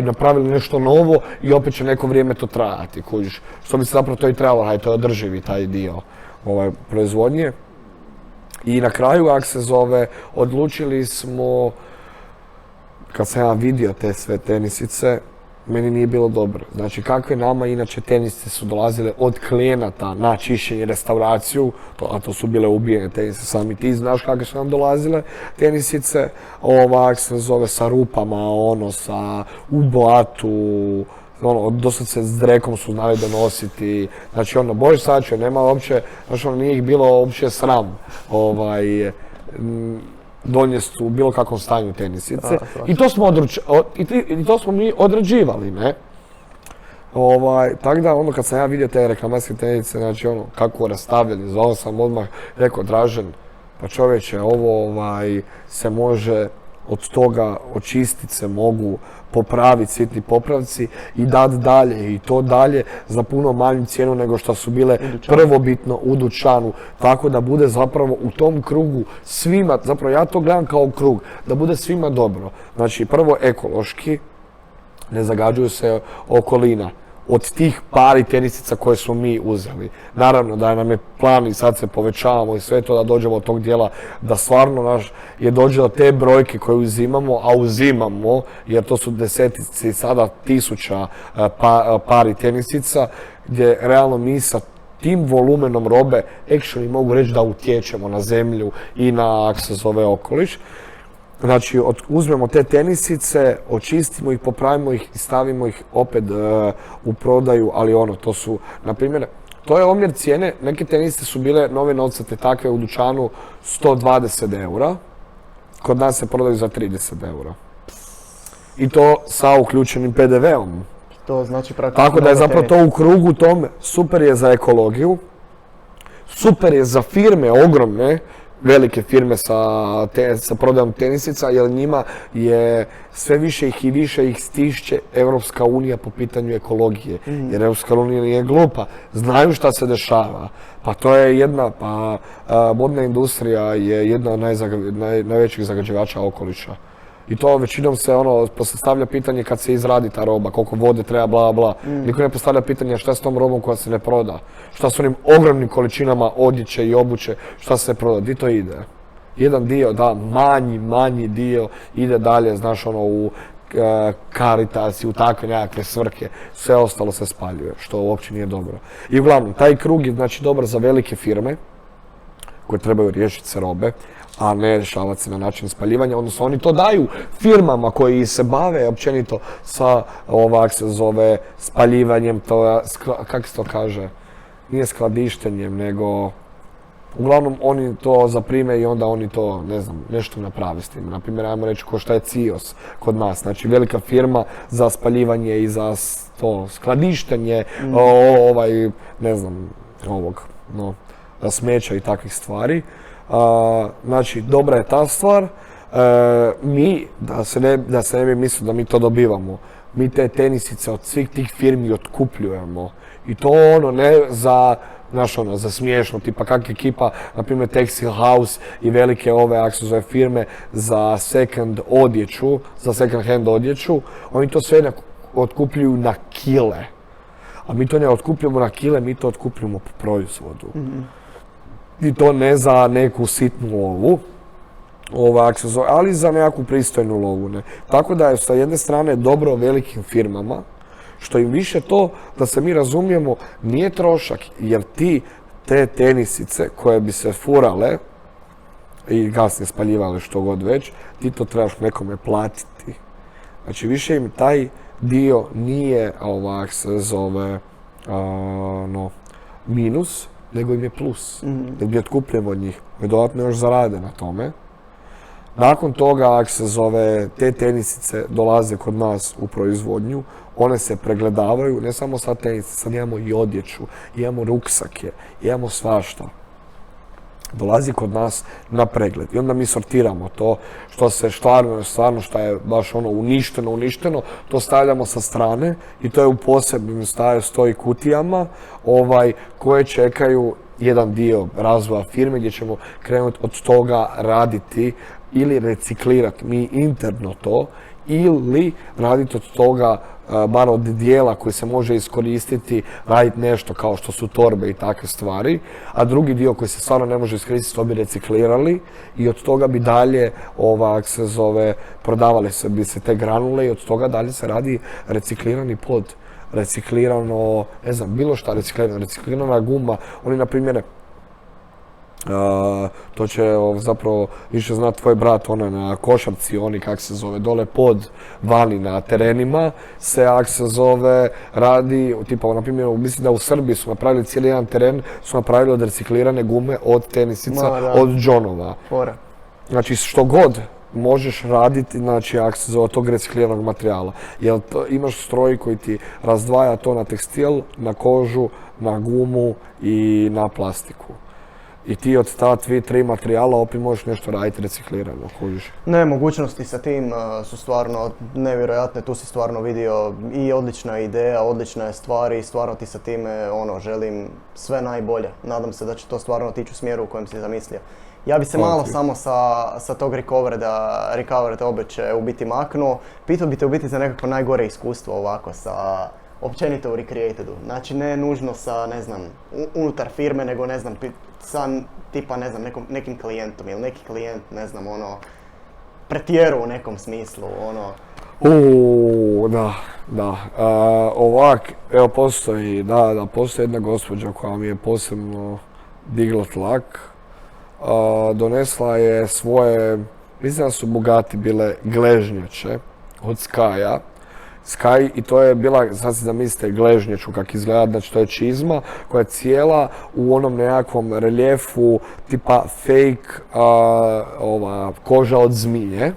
napravili nešto novo i opet će neko vrijeme to trajati, kužiš. Što bi se zapravo to i trebalo, to je održivi taj dio proizvodnje. I na kraju, ako se zove, odlučili smo, kad sam ja vidio te sve tenisice, meni nije bilo dobro. Znači, kakve nama inače tenisice su dolazile od klijenata na čišćenje, restauraciju, a to su bile ubijene tenisice, sami ti znaš kakve su nam dolazile tenisice, se zove sa rupama, u blatu, doslovce s drekom su znali donositi, znači bož sačuvaj, nema uopće, znači nije ih bilo uopće sram, donijesti u bilo kakvom stanju tenisice. I to smo mi odrađivali, ne? Tako da, kad sam ja vidio te reklamacijske tenisice, znači kako rastavljeni, zvao sam odmah, rekao, Dražen, pa čovječe, ovo se može od toga očistiti, se mogu popraviti sitni popravci i dati dalje i to dalje za puno manju cijenu nego što su bile prvobitno u dućanu. Tako da bude zapravo u tom krugu svima, zapravo ja to gledam kao krug, da bude svima dobro. Znači prvo ekološki, ne zagađuju se okolina. od tih pari tenisica koje smo mi uzeli. Naravno da nam je plan i sad se povećavamo i sve to da dođemo od tog dijela, da stvarno dođe do te brojke koje uzimamo, a uzimamo, jer to su desetici i sada tisuća pari tenisica, gdje realno mi sa tim volumenom robe actually mogu reći da utječemo na zemlju i na, ako se zove, okoliš. Znači, uzmemo te tenisice, očistimo ih, popravimo ih i stavimo ih opet u prodaju, ali to su, na primjer, to je omjer cijene, neke tenisice su bile nove novcate takve u dućanu 120 eura, kod nas se prodaju za 30 eura. I to sa uključenim PDV-om. To znači praktično... Tako da je zapravo to u krugu tome, super je za ekologiju, super je za firme ogromne, velike firme sa prodajom tenisica, jer njima je sve više ih i više ih stišće Europska unija po pitanju ekologije. Jer Europska unija nije glupa, znaju šta se dešava. Pa to je modna industrija je jedna od najvećih zagađivača okoliša. I to većinom se postavlja pitanje kad se izradi ta roba, koliko vode treba, bla bla. Niko ne postavlja pitanje šta s tom robom koja se ne proda. Šta s onim ogromnim količinama odjeće i obuće, šta se proda, di to ide? Jedan dio, manji dio ide dalje, znaš, u Caritas i u takve nekakve svrhe. Sve ostalo se spaljuje, što uopće nije dobro. I uglavnom, taj krug je znači dobar za velike firme koje trebaju riješiti se robe, a ne rješavati se na način spaljivanja, odnosno oni to daju firmama koji se bave općenito sa, se zove, spaljivanjem, kako se to kaže, nije skladištenjem, nego, uglavnom oni to zaprime i onda oni to, ne znam, nešto naprave s tim. Naprimjer, ajmo reći ko šta je CIOS kod nas, znači velika firma za spaljivanje i za to skladištenje, ne znam, smeća i takvih stvari. Znači, dobra je ta stvar. Mi, da se ne bi mislili da mi to dobivamo, mi te tenisice od svih tih firmi otkupljujemo. I to ne za, za smiješno, tipa kak ekipa, na primjer Textile House i velike ako se zove firme za second hand odjeću, oni to sve otkupljuju na kile. A mi to ne otkupljujemo na kile, mi to otkupljujemo po proizvodu. I to ne za neku sitnu lovu, ali za nekakvu pristojnu lovu. Ne. Tako da je sa jedne strane dobro velikim firmama, što im više to, da se mi razumijemo, nije trošak, jer te tenisice koje bi se furale i kasnije spaljivale što god već, ti to trebaš nekome platiti. Znači više im taj dio nije, se zove, minus, nego im je plus, jer bi otkupljeno od njih, koji dodatno još zarade na tome. Nakon toga, ako se zove, te tenisice dolaze kod nas u proizvodnju, one se pregledavaju, ne samo sad tenisice, sad imamo i odjeću, imamo ruksake, imamo svašta. Dolazi kod nas na pregled i onda mi sortiramo to što se stvarno što je baš uništeno, to stavljamo sa strane i to je u posebnim stoji kutijama koje čekaju jedan dio razvoja firme gdje ćemo krenuti od toga raditi ili reciklirati mi interno to ili raditi od toga bar od dijela koji se može iskoristiti, raditi nešto kao što su torbe i takve stvari, a drugi dio koji se stvarno ne može iskoristiti, to bi reciklirali i od toga bi dalje, se zove, prodavale bi se te granule i od toga dalje se radi reciklirani pod, reciklirano, ne znam, bilo šta reciklirana guma, oni na primjer, to će zapravo više znati tvoj brat, na košarci, oni kak se zove, dole pod vani na terenima se, ak se zove, radi, tipa, na primjer, mislim da u Srbiji su napravili cijeli jedan teren, su napravili od reciklirane gume, od tenisica, od džonova. Znači, što god možeš raditi, znači, ak se zove, tog recikliranog materijala. Jer imaš stroj koji ti razdvaja to na tekstil, na kožu, na gumu i na plastiku. I ti od ta 2-3 materijala opet možeš nešto raditi reciklirano, kužiš. Ne, mogućnosti sa tim su stvarno nevjerojatne, tu si stvarno vidio i odlična ideja, odlična je stvar i stvarno ti sa time želim sve najbolje. Nadam se da će to stvarno otići u smjeru u kojem si zamislio. Ja bi se malo samo sa tog recovered obeće u biti maknuo. Pitao bi te u biti za nekako najgore iskustvo ovako sa općenito u Recreatedu. Znači ne nužno sa, ne znam, unutar firme, nego ne znam, sa tipa, ne znam, nekim klijentom ili neki klijent, ne znam, ono, pretjerao u nekom smislu, ono. Da. Ovak, evo postoji jedna gospođa koja mi je posebno digla tlak. Donesla je svoje, mislim da su Bugatti bile gležnjače od Skya. Sky, i to je bila, sad si zamislite gležnjaču kak izgleda, znači to je čizma koja je cijela u onom nekakvom reljefu tipa fake koža od zmije.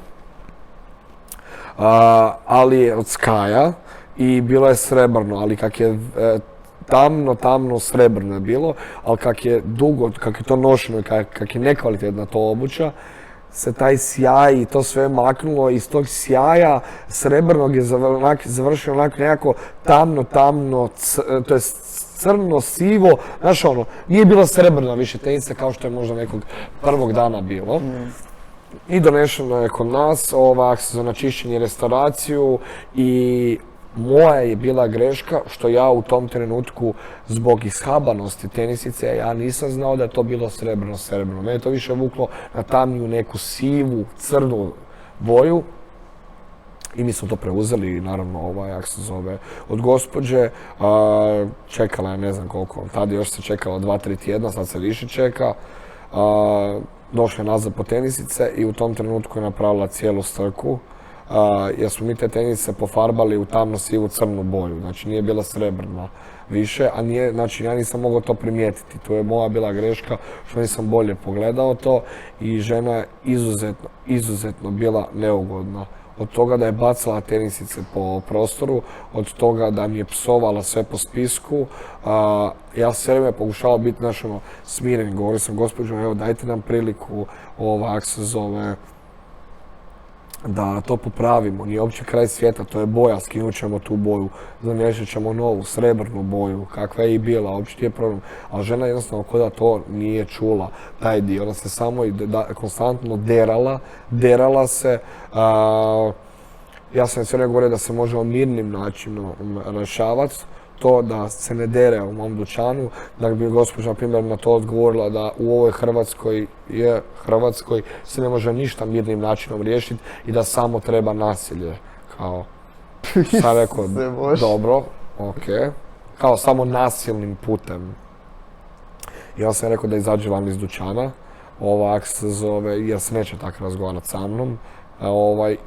Ali je od Skya i bilo je srebrno, ali kak je tamno srebrno je bilo, ali kak je dugo, kak je to nošeno i kak je nekvalitetna to obuća, se taj sjaj i to sve maknulo, iz tog sjaja srebrnog je završio onako nekako tamno, to je crno, sivo, znaš ono, nije bilo srebrna više tenica kao što je možda nekog prvog dana bilo. I donešeno je kod nas za čišćenje i restauraciju i moja je bila greška što ja u tom trenutku zbog ishabanosti tenisice ja nisam znao da je to bilo srebrno. Mene je to više vuklo na tamniju neku sivu, crnu boju i mi smo to preuzeli naravno od gospođe. Čekala je ne znam koliko, tada još se čekalo 2-3 tjedna, sad se više čeka. Došla je nazad po tenisice i u tom trenutku je napravila cijelu strku. Jer smo mi te tenisice pofarbali u tamno sivu crnu boju, znači nije bila srebrna više, znači ja nisam mogao to primijetiti, to je moja bila greška što nisam bolje pogledao to i žena je izuzetno bila neugodna. Od toga da je bacala tenisice po prostoru, od toga da mi je psovala sve po spisku. Ja sve vrijeme pokušavao biti smiren, govorio sam gospođo, evo dajte nam priliku, da to popravimo, nije uopće kraj svijeta, to je boja, skinut ćemo tu boju, zamiješat ćemo novu, srebrnu boju, kakva je i bila, uopće nije problem. Ali žena jednostavno kao da to nije čula, taj dio, ona se samo konstantno derala se. Ja sam sve ne govorio da se može mirnim načinom rješavati to da se ne dere u mom dućanu, da bi gospođa, na primjer, na to odgovorila da u ovoj Hrvatskoj se ne može ništa mirnim načinom riješiti i da samo treba nasilje. Kao, sam rekao, dobro, ok, kao samo nasilnim putem. I ja sam rekao da izađe van iz dućana, jer se neće tako razgovarati sa mnom.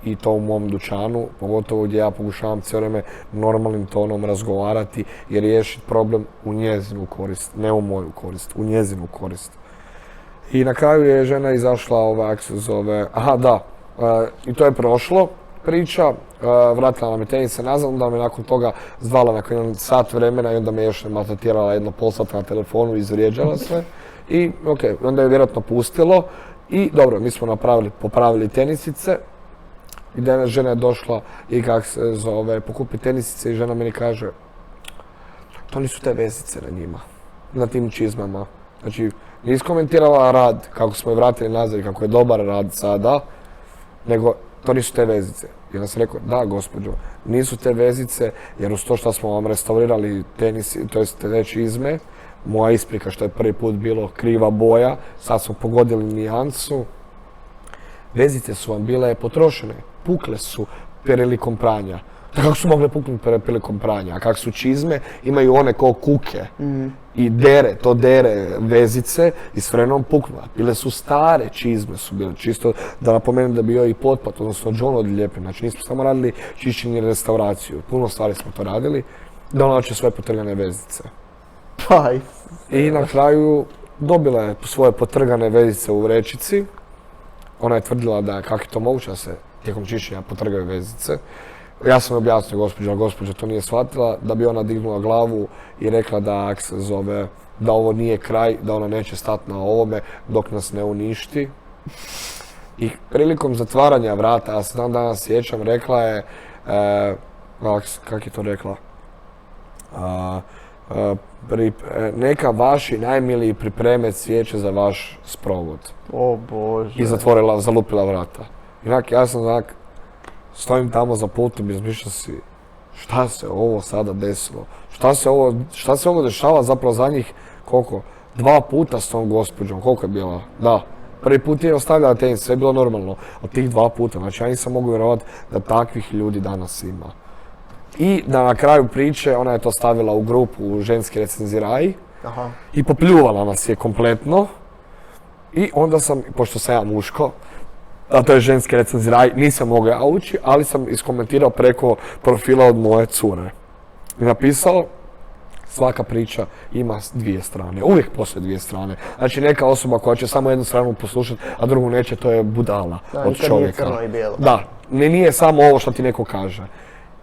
I to u mom dućanu, pogotovo gdje ja pokušavam cijelo vrijeme normalnim tonom razgovarati i riješiti problem u njezinu korist, ne u moju korist, u njezinu korist. I na kraju je žena izašla i to je prošlo priča, vratila nam je tenice nazad, onda me nakon toga zvala nakon sat vremena i onda me još maltretirala jedno pol sata na telefonu, izvrijeđala sve i onda je vjerojatno pustilo. I dobro, mi smo popravili tenisice i žena je došla i pokupi tenisice i žena meni kaže to nisu te vezice na njima, na tim čizmama. Znači, nije iskomentirala rad, kako smo je vratili nazad i kako je dobar rad sada, nego to nisu te vezice. I onda sam rekao, da gospođo, nisu te vezice jer uz to što smo vam restaurirali to jest te čizme, moja isprika što je prvi put bilo kriva boja, sad smo pogodili nijansu. Vezice su vam bile potrošene, pukle su prilikom pranja. Kako su mogle puknuti prilikom pranja? A kako su čizme, imaju one kao kuke i to dere vezice i s vremenom puknula. Bile su stare čizme su bile, čisto da napomenem da je bio i potpat, odnosno džon odljepen. Znači nismo samo radili čišćenje i restauraciju, puno stvari smo to radili, da ona će sve potrgane vezice. I na kraju dobila je svoje potrgane vezice u vrećici. Ona je tvrdila da kako je to moguće da se tijekom čišćenja potrgaju vezice. Ja sam objasnio gospođa to nije shvatila, da bi ona dignula glavu i rekla da ovo nije kraj, da ona neće stati na ovome dok nas ne uništi. I prilikom zatvaranja vrata, ja se dan danas sjećam, rekla je, kako je to rekla? Neka vaši najmiliji pripreme cvijeće za vaš sprovod. O Bože. I zalupila vrata. Inak, ja sam stojim tamo za pultom i razmišljam si šta se ovo sada desilo? Šta se ovo dešava zapravo zadnjih, koliko? 2 puta s tom gospođom, koliko je bila? Da. Prvi put je ostavljala tenis, sve je bilo normalno. Od tih 2 puta, znači ja nisam mogu vjerovati da takvih ljudi danas ima. I da na kraju priče, ona je to stavila u grupu u ženski recenziraji. Aha. I popljuvala nas je kompletno. I onda sam, pošto sam ja muško, a to je ženski recenziraj, nisam mogao ja ući, ali sam iskomentirao preko profila od moje cure. I napisao, svaka priča ima 2 strane, uvijek postoje 2 strane. Znači neka osoba koja će samo jednu stranu poslušati, a drugu neće, to je budala od čovjeka. Nije crno i bijelo. Da, nije samo ovo što ti neko kaže.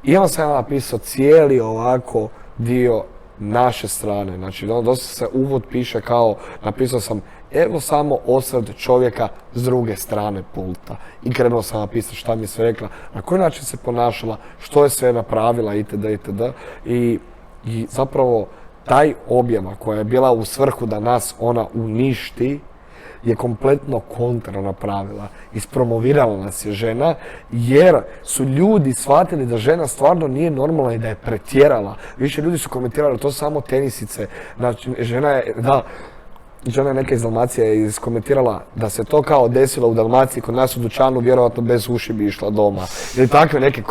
I onda sam ja napisao cijeli ovako dio naše strane, znači dosta se uvod piše kao, napisao sam evo samo osvrt čovjeka s druge strane pulta. I krenuo sam napisati šta mi je sve rekla, na koji način se ponašala, što je sve napravila itd. I zapravo taj objava koja je bila u svrhu da nas ona uništi je kompletno kontra napravila. Ispromovirala nas je žena jer su ljudi shvatili da žena stvarno nije normalna i da je pretjerala. Više ljudi su komentirali to samo tenisice. Znači, žena je neka iz Dalmacije iskomentirala da se to kao desilo u Dalmaciji kod nas u dućanu, vjerojatno bez uši bi išla doma. Ili takve neke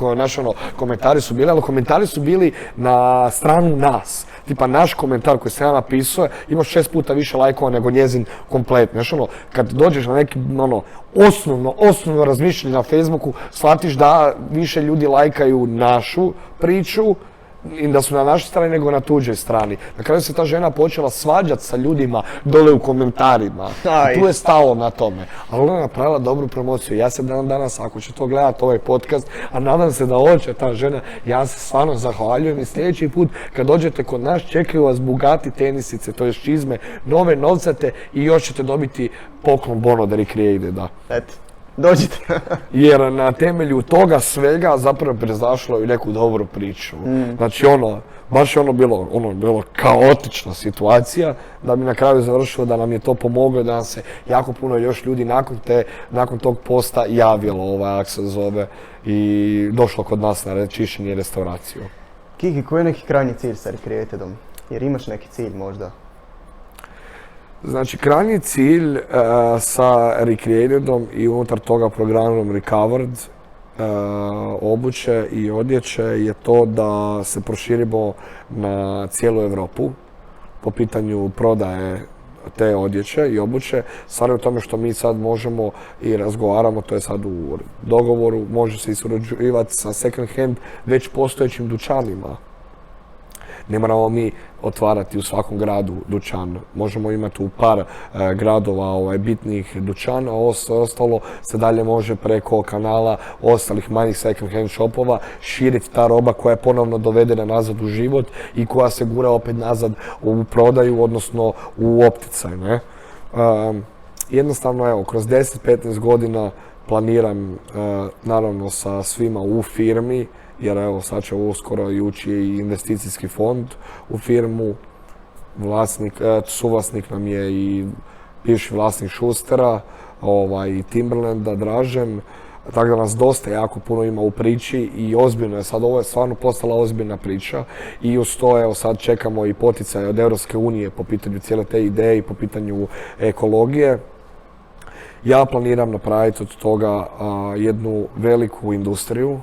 komentari su bili, ali komentari su bili na stranu nas. Tipa naš komentar koji sam ja napisao imaš 6 puta više lajkova nego njezin kompletni. Znaš kad dođeš na neki osnovno razmišljanje na Facebooku, shvatiš da više ljudi lajkaju našu priču i da su na našoj strani nego na tuđoj strani. Na kraju se ta žena počela svađati sa ljudima dole u komentarima. I tu je stalo na tome. Ali ona je napravila dobru promociju. Ja se danas, ako će to gledati ovaj podcast, a nadam se da hoće ta žena, ja se stvarno zahvaljujem i sljedeći put kad dođete kod nas čekaju vas Bugatti tenisice, to je čizme, nove novcate i još ćete dobiti poklon Bono da Recreateda. Eto. Dođite. Jer na temelju toga svega zapravo prezašlo i neku dobru priču. Znači baš je bilo kaotična situacija da bi na kraju završilo da nam je to pomoglo da nam se jako puno još ljudi nakon tog posta javilo ako se zove i došlo kod nas na čišćenje i restauraciju. Kiki, koji je neki krajnji cilj sa Recreatedom? Jer imaš neki cilj možda? Znači, krajnji cilj sa Recreatedom i unutar toga programom Recovered obuće i odjeće je to da se proširimo na cijelu Europu po pitanju prodaje te odjeće i obuće. Stvar je u tome što mi sad možemo i razgovaramo, to je sad u dogovoru, može se i surađivati sa second hand već postojećim dućanima. Ne moramo mi otvarati u svakom gradu dućan. Možemo imati u par gradova bitnih dućana, a ostalo se dalje može preko kanala ostalih manjih second hand shopova širiti ta roba koja je ponovno dovedena nazad u život i koja se gura opet nazad u prodaju, odnosno u opticaj. Ne? Jednostavno, evo, kroz 10-15 godina planiram, naravno sa svima u firmi, jer evo sad će uskoro i ući i investicijski fond u firmu. Suvlasnik nam je i bivši vlasnik Schustera i Timberlanda, Dražen. Tako da nas dosta jako puno ima u priči i ozbiljno je sad, ovo je stvarno postala ozbiljna priča i uz to evo sad čekamo i poticaje od Europske unije po pitanju cijele te ideje i po pitanju ekologije. Ja planiram napraviti od toga jednu veliku industriju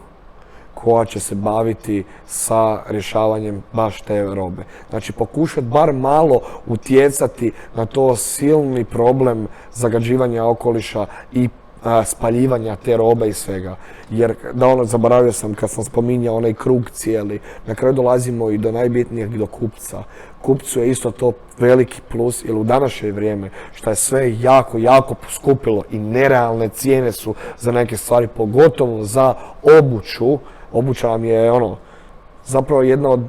koja će se baviti sa rješavanjem baš te robe. Znači pokušati bar malo utjecati na to silni problem zagađivanja okoliša i spaljivanja te robe i svega. Jer zaboravio sam kad sam spominjao onaj krug cijeli, na kraju dolazimo i do najbitnijeg, do kupca. Kupcu je isto to veliki plus, jer u današnje vrijeme što je sve jako, jako poskupilo i nerealne cijene su za neke stvari, pogotovo za obuću. Obuća vam je zapravo jedna od,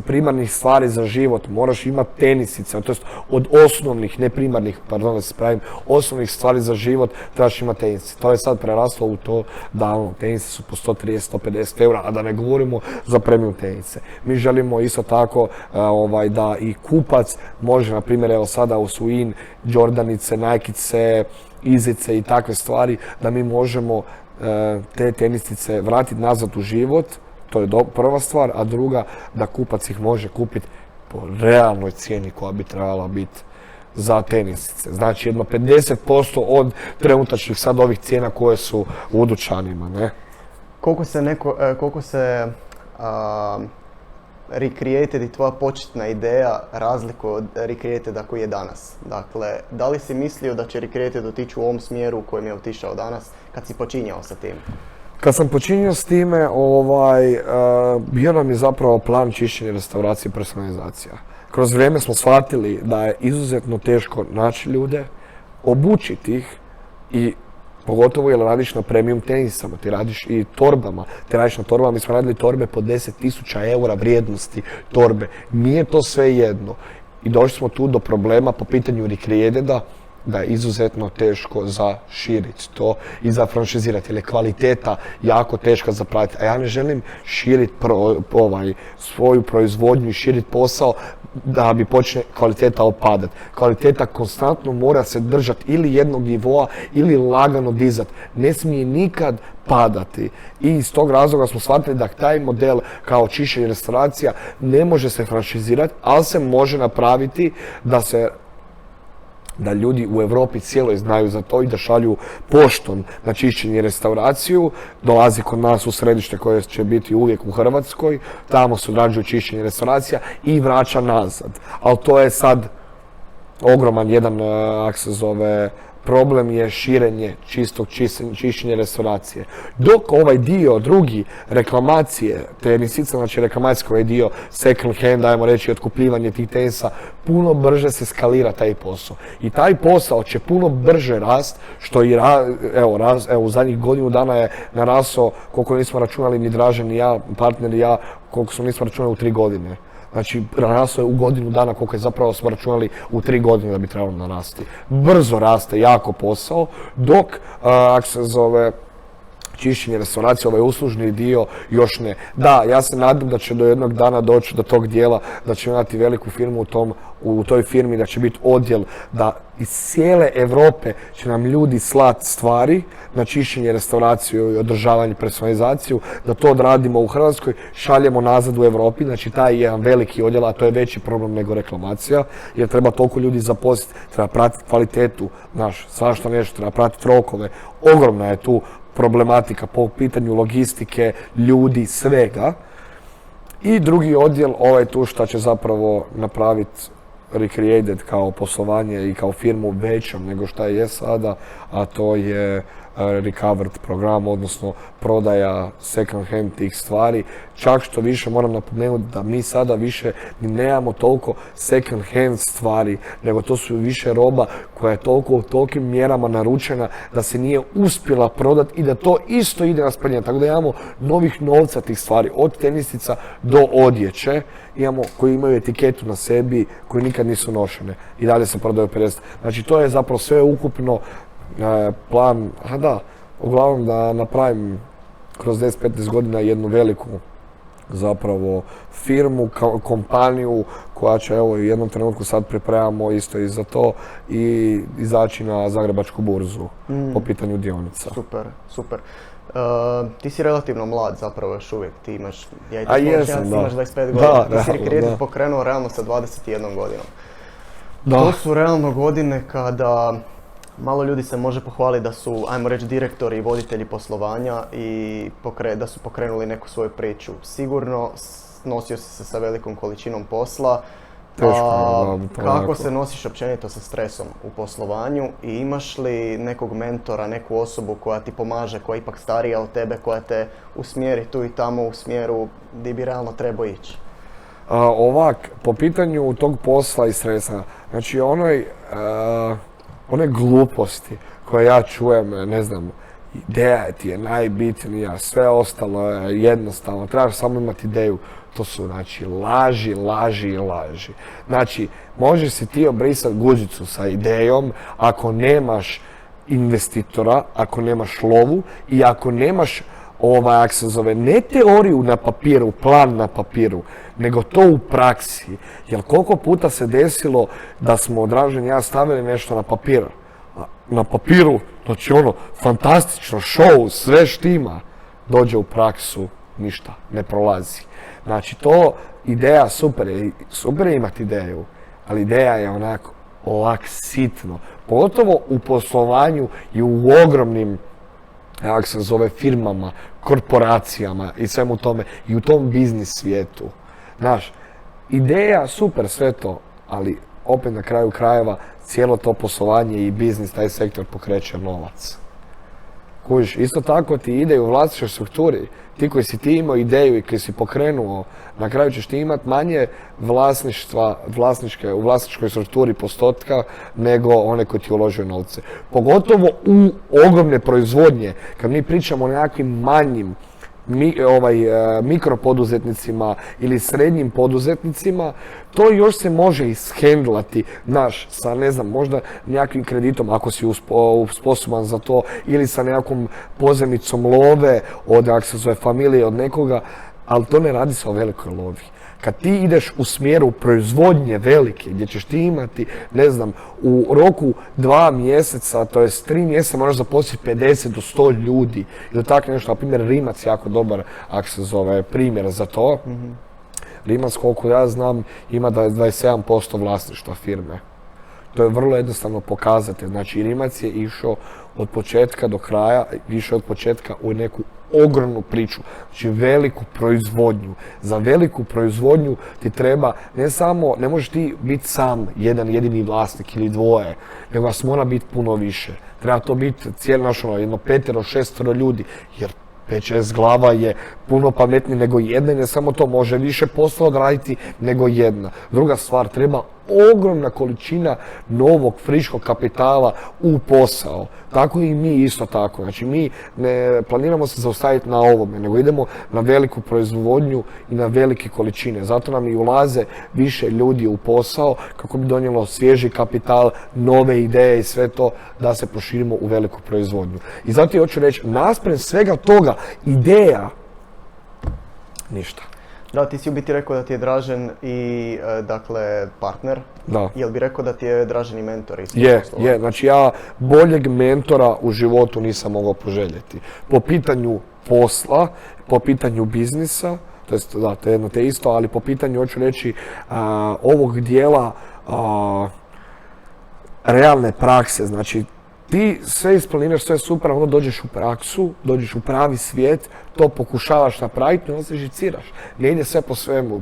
primarnih stvari za život. Moraš imati tenisice, to jest od osnovnih, ne primarnih, pardon da se spravim, osnovnih stvari za život trebaš imati tenisice. To je sad preraslo u to da tenisice su po 130-150 eura, a da ne govorimo za premium tenisice. Mi želimo isto tako da i kupac može, na primjer, evo sada su in Jordanice, Nike'ice, Izice i takve stvari, da mi možemo te tenisice vratiti nazad u život, to je prva stvar, a druga da kupac ih može kupiti po realnoj cijeni koja bi trebala biti za tenisice. Znači jedno 50% od trenutačnih sad ovih cijena koje su u dućanima, ne? Koliko se Recreated i tvoja početna ideja razlikuje od Recreateda koji je danas? Dakle, da li si mislio da će Recreated otići u ovom smjeru u kojem je otišao danas kad si počinjao sa tim? Kad sam počinio s time, bio nam je zapravo plan čišćenja, restauracije i personalizacija. Kroz vrijeme smo shvatili da je izuzetno teško naći ljude, obučiti ih i pogotovo jer radiš na premium tenisama, ti radiš i torbama, ti radiš na torbama, mi smo radili torbe po 10.000 eura vrijednosti torbe. Nije to sve jedno. I došli smo tu do problema po pitanju Recreateda, da je izuzetno teško za širiti to i za franšizirati, jer je kvaliteta jako teška za pratiti. A ja ne želim širiti svoju proizvodnju i širiti posao da bi počne kvaliteta opadati. Kvaliteta konstantno mora se držati ili jednog nivoa ili lagano dizati. Ne smije nikad padati. I iz tog razloga smo shvatili da taj model kao čišćenje restauracija ne može se franšizirati, ali se može napraviti da ljudi u Europi cijeloj znaju za to i da šalju poštom na čišćenje i restauraciju, dolazi kod nas u središte koje će biti uvijek u Hrvatskoj, tamo se odrađuje čišćenje i restauracija i vraća nazad. Ali to je sad ogroman jedan, ako se zove, problem je širenje čistog čišćenja restauracije. Dok ovaj dio drugi reklamacije tenisica, znači reklamacijski ovaj dio second hand, ajmo reći otkupljivanje tih tenisa, puno brže se skalira taj posao. I taj posao će puno brže rast, što i u zadnjih godinu dana je narasao, koliko nismo računali ni Dražen ni ja, partner i ja, koliko smo nismo računali u 3 godine. Znači, naraslo je u godinu dana koliko je zapravo smo računali u 3 godine da bi trebalo narasti. Brzo raste jako posao, dok, ako se zove, čišćenje restauracije, ovaj uslužni dio još ne. Da, ja se nadam da će do jednog dana doći do tog dijela, da će imati veliku firmu u toj firmi, da će biti odjel, da iz cijele Europe će nam ljudi slati stvari na čišćenje, restauraciju i održavanje, personalizaciju, da to odradimo u Hrvatskoj, šaljemo nazad u Europi, znači taj je jedan veliki odjel, a to je veći problem nego reklamacija, jer treba toliko ljudi zaposliti, treba pratiti kvalitetu, svašta nešto, treba pratiti rokove, ogromna je tu problematika po pitanju logistike, ljudi, svega. I drugi odjel, ovaj tu što će zapravo napraviti Recreated kao poslovanje i kao firmu većom nego što je sada, a to je recovered program, odnosno prodaja second hand tih stvari. Čak što više moram napomenuti da mi sada više nemamo toliko second hand stvari, nego to su više roba koja je toliko u tolikim mjerama naručena da se nije uspjela prodati i da to isto ide na spaljanje. Tako da imamo novih novca tih stvari, od tenisica do odjeće, koji imaju etiketu na sebi, koji nikad nisu nošene i dalje se prodaju 50. Znači to je zapravo sve ukupno plan, uglavnom da napravim kroz 10-15 godina jednu veliku zapravo firmu, kompaniju koja će u jednom trenutku sad pripremamo isto i za to i izaći na Zagrebačku burzu po pitanju dionica. Super. Ti si relativno mlad zapravo još uvijek, ti imaš, imaš 25 godina, ti si Recreated pokrenuo realno sa 21 godinom. To su realno godine kada malo ljudi se može pohvaliti da su, ajmo reći, direktori i voditelji poslovanja i da su pokrenuli neku svoju priču. Sigurno nosio si se sa velikom količinom posla. Kako se nosiš općenito sa stresom u poslovanju i imaš li nekog mentora, neku osobu koja ti pomaže, koja je ipak starija od tebe, koja te usmjeri tu i tamo u smjeru gdje bi realno trebao ići? Po pitanju tog posla i stresa, znači one gluposti koje ja čujem, ne znam, ideja ti je najbitnija, sve ostalo je jednostavno, trebaš samo imati ideju. To su, znači, laži. Znači, možeš si ti obrisati guzicu sa idejom ako nemaš investitora, ako nemaš lovu i ako nemaš ako se zove, ne teoriju na papiru, plan na papiru, nego to u praksi. Jer koliko puta se desilo da smo Dražen i ja stavili nešto na papir. Na papiru, znači fantastično, show, sve štima, dođe u praksu, ništa, ne prolazi. Znači to, ideja super je imati ideju, ali ideja je onako sitno. Pogotovo u poslovanju i u ogromnim, kako se zove, firmama, korporacijama i svemu tome, i u tom biznis svijetu. Znaš, ideja, super, sve to, ali opet na kraju krajeva cijelo to poslovanje i biznis, taj sektor pokreće novac. Kužiš, isto tako ti ide u vlasničkoj strukturi. Ti koji si ti imao ideju i koji si pokrenuo, na kraju ćeš ti imati manje vlasništva, u vlasničkoj strukturi postotka nego one koji ti uložio novce. Pogotovo u ogromne proizvodnje, kad mi pričamo o nekakvim manjim mikropoduzetnicima ili srednjim poduzetnicima, to još se može ishendlati, znaš, sa ne znam, možda nekakvim kreditom ako si sposoban za to, ili sa nekakvom pozemicom love od, ako se zove, familije, od nekoga, ali to ne radi se o velikoj lovi. Kad ti ideš u smjeru proizvodnje velike, gdje ćeš ti imati, ne znam, u roku 2 mjeseca, to jest 3 mjeseca, možeš zaposliti 50 do 100 ljudi ili tako nešto. Na primjer, Rimac jako dobar, ako se zove, primjer za to. Rimac, koliko ja znam, ima 27% vlasništva firme. To je vrlo jednostavno pokazati. Znači, Rimac je išao od početka do kraja, išao od početka u neku ogromnu priču, znači veliku proizvodnju. Za veliku proizvodnju ti treba, ne možeš ti biti sam jedan jedini vlasnik ili dvoje, nego vas mora biti puno više. Treba to biti cijelo jedno 5-6 ljudi, jer 5-6 glava je puno pametniji nego jedna, i ne samo to, može više posla odraditi nego jedna. Druga stvar, treba ogromna količina novog, friškog kapitala u posao. Tako i mi isto tako. Znači mi ne planiramo se zaustaviti na ovome, nego idemo na veliku proizvodnju i na velike količine. Zato nam i ulaze više ljudi u posao kako bi donijelo svježi kapital, nove ideje i sve to da se proširimo u veliku proizvodnju. I zato ti hoću reći, naspram svega toga, ideja, ništa. Da, ti si u biti rekao da ti je Dražen i, dakle, partner. Da. Jel bi rekao da ti je Dražen i mentor? Je. Znači ja boljeg mentora u životu nisam mogao poželjeti. Po pitanju posla, po pitanju biznisa, to jest, da, to je jedno te isto, ali po pitanju, hoću reći, ovog dijela realne prakse. Znači, ti sve isplaniraš, sve super, onda dođeš u praksu, dođeš u pravi svijet, to pokušavaš napraviti i onda se žiciraš. Ne ide sve po svemu,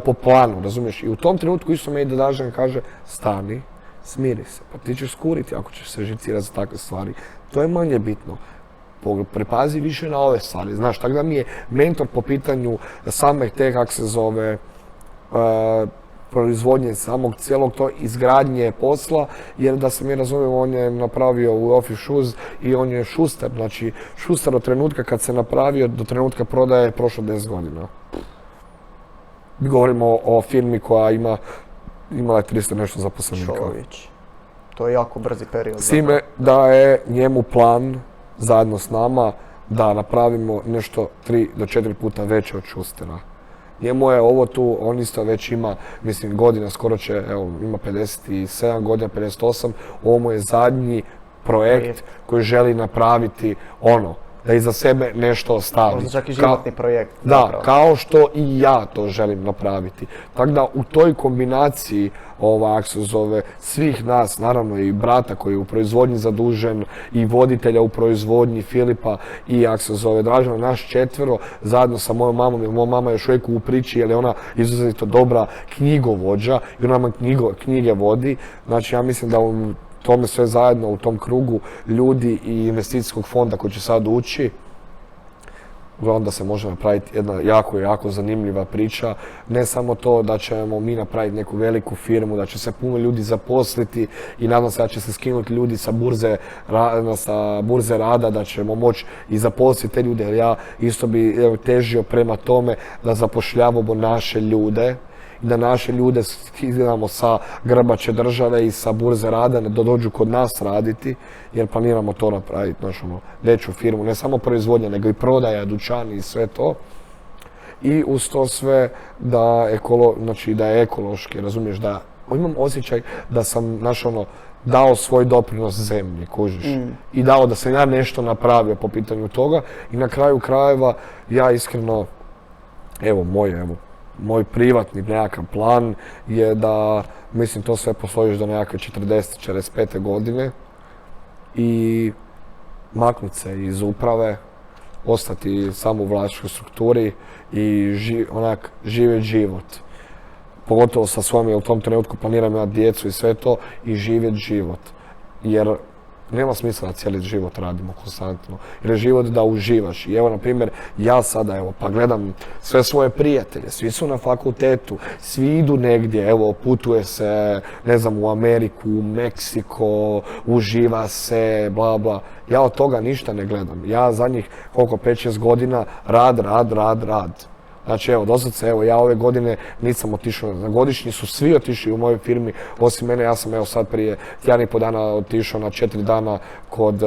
po planu, razumiješ? I u tom trenutku isto me ide Dražen kaže, stani, smiri se, pa ti ćeš skuriti ako ćeš se žicirati za takve stvari. To je manje bitno. Prepazi više na ove stvari, znaš, tako da mi je mentor po pitanju same te, kak se zove, proizvodnje samog cijelog to izgradnje posla, jer da se mi razumijemo, on je napravio u Office Shoes i on je šuster, znači šuster od trenutka kad se napravio do trenutka prodaje je prošlo 10 godina. Govorimo o firmi koja imala je 300 nešto zaposlenika. Čović. To je jako brzi period. S time da je njemu plan zajedno s nama da napravimo nešto 3 do 4 puta veće od šustera. Njemu je ovo tu, on isto već ima, mislim, godina, skoro će, evo, ima 57 godina, 58, ovo mu je zadnji projekt koji želi napraviti da iza sebe nešto ostavi. Možda čak i životni projekt. Da, zapravo. Kao što i ja to želim napraviti. Tako da u toj kombinaciji, ako se zove, svih nas, naravno i brata koji je u proizvodnji zadužen, i voditelja u proizvodnji, Filipa, i ako se zove Dražena, naš 4, zajedno sa mojom mamom, jer moja mama je još uvijek u priči, jer je ona izuzetno dobra knjigovođa i ona nam knjige vodi. Znači ja mislim da u tome sve zajedno, u tom krugu ljudi i investicijskog fonda koji će sad ući, onda se može napraviti jedna jako zanimljiva priča. Ne samo to da ćemo mi napraviti neku veliku firmu, da će se puno ljudi zaposliti i nadam se da će se skinuti ljudi sa burze rada, da ćemo moći i zaposliti te ljude. Jer ja isto bi težio prema tome da zapošljavamo naše ljude i da naše ljude skidamo sa grbače države i sa burze rada, da dođu kod nas raditi, jer planiramo to napraviti, veću firmu, ne samo proizvodnja, nego i prodaja, dućani i sve to. I uz to sve da je ekološki, razumiješ, da imam osjećaj da sam, znaš ono, dao svoj doprinos zemlji, kužiš. I dao da sam ja nešto napravio po pitanju toga i na kraju krajeva ja iskreno, moj privatni nekakav plan je da, mislim, to sve posložiš do nekakve 40-45 godine i maknuti se iz uprave, ostati samo u vlasničkoj strukturi i živjeti život. Pogotovo sa svojom, jer u tom trenutku planiram imati djecu i sve to i živjeti život. Jer nema smisla da cijeli život radimo konstantno. Jer je život da uživaš. I evo, na primjer, ja sada, pa gledam sve svoje prijatelje, svi su na fakultetu, svi idu negdje, putuje se, ne znam, u Ameriku, u Meksiko, uživa se, bla, bla. Ja od toga ništa ne gledam. Ja zadnjih, 5-6 godina, rad. Znači, doslovce, ja ove godine nisam otišao, na godišnji su svi otišli u mojoj firmi, osim mene, ja sam sad prije tjedan i pol dana otišao na 4 dana kod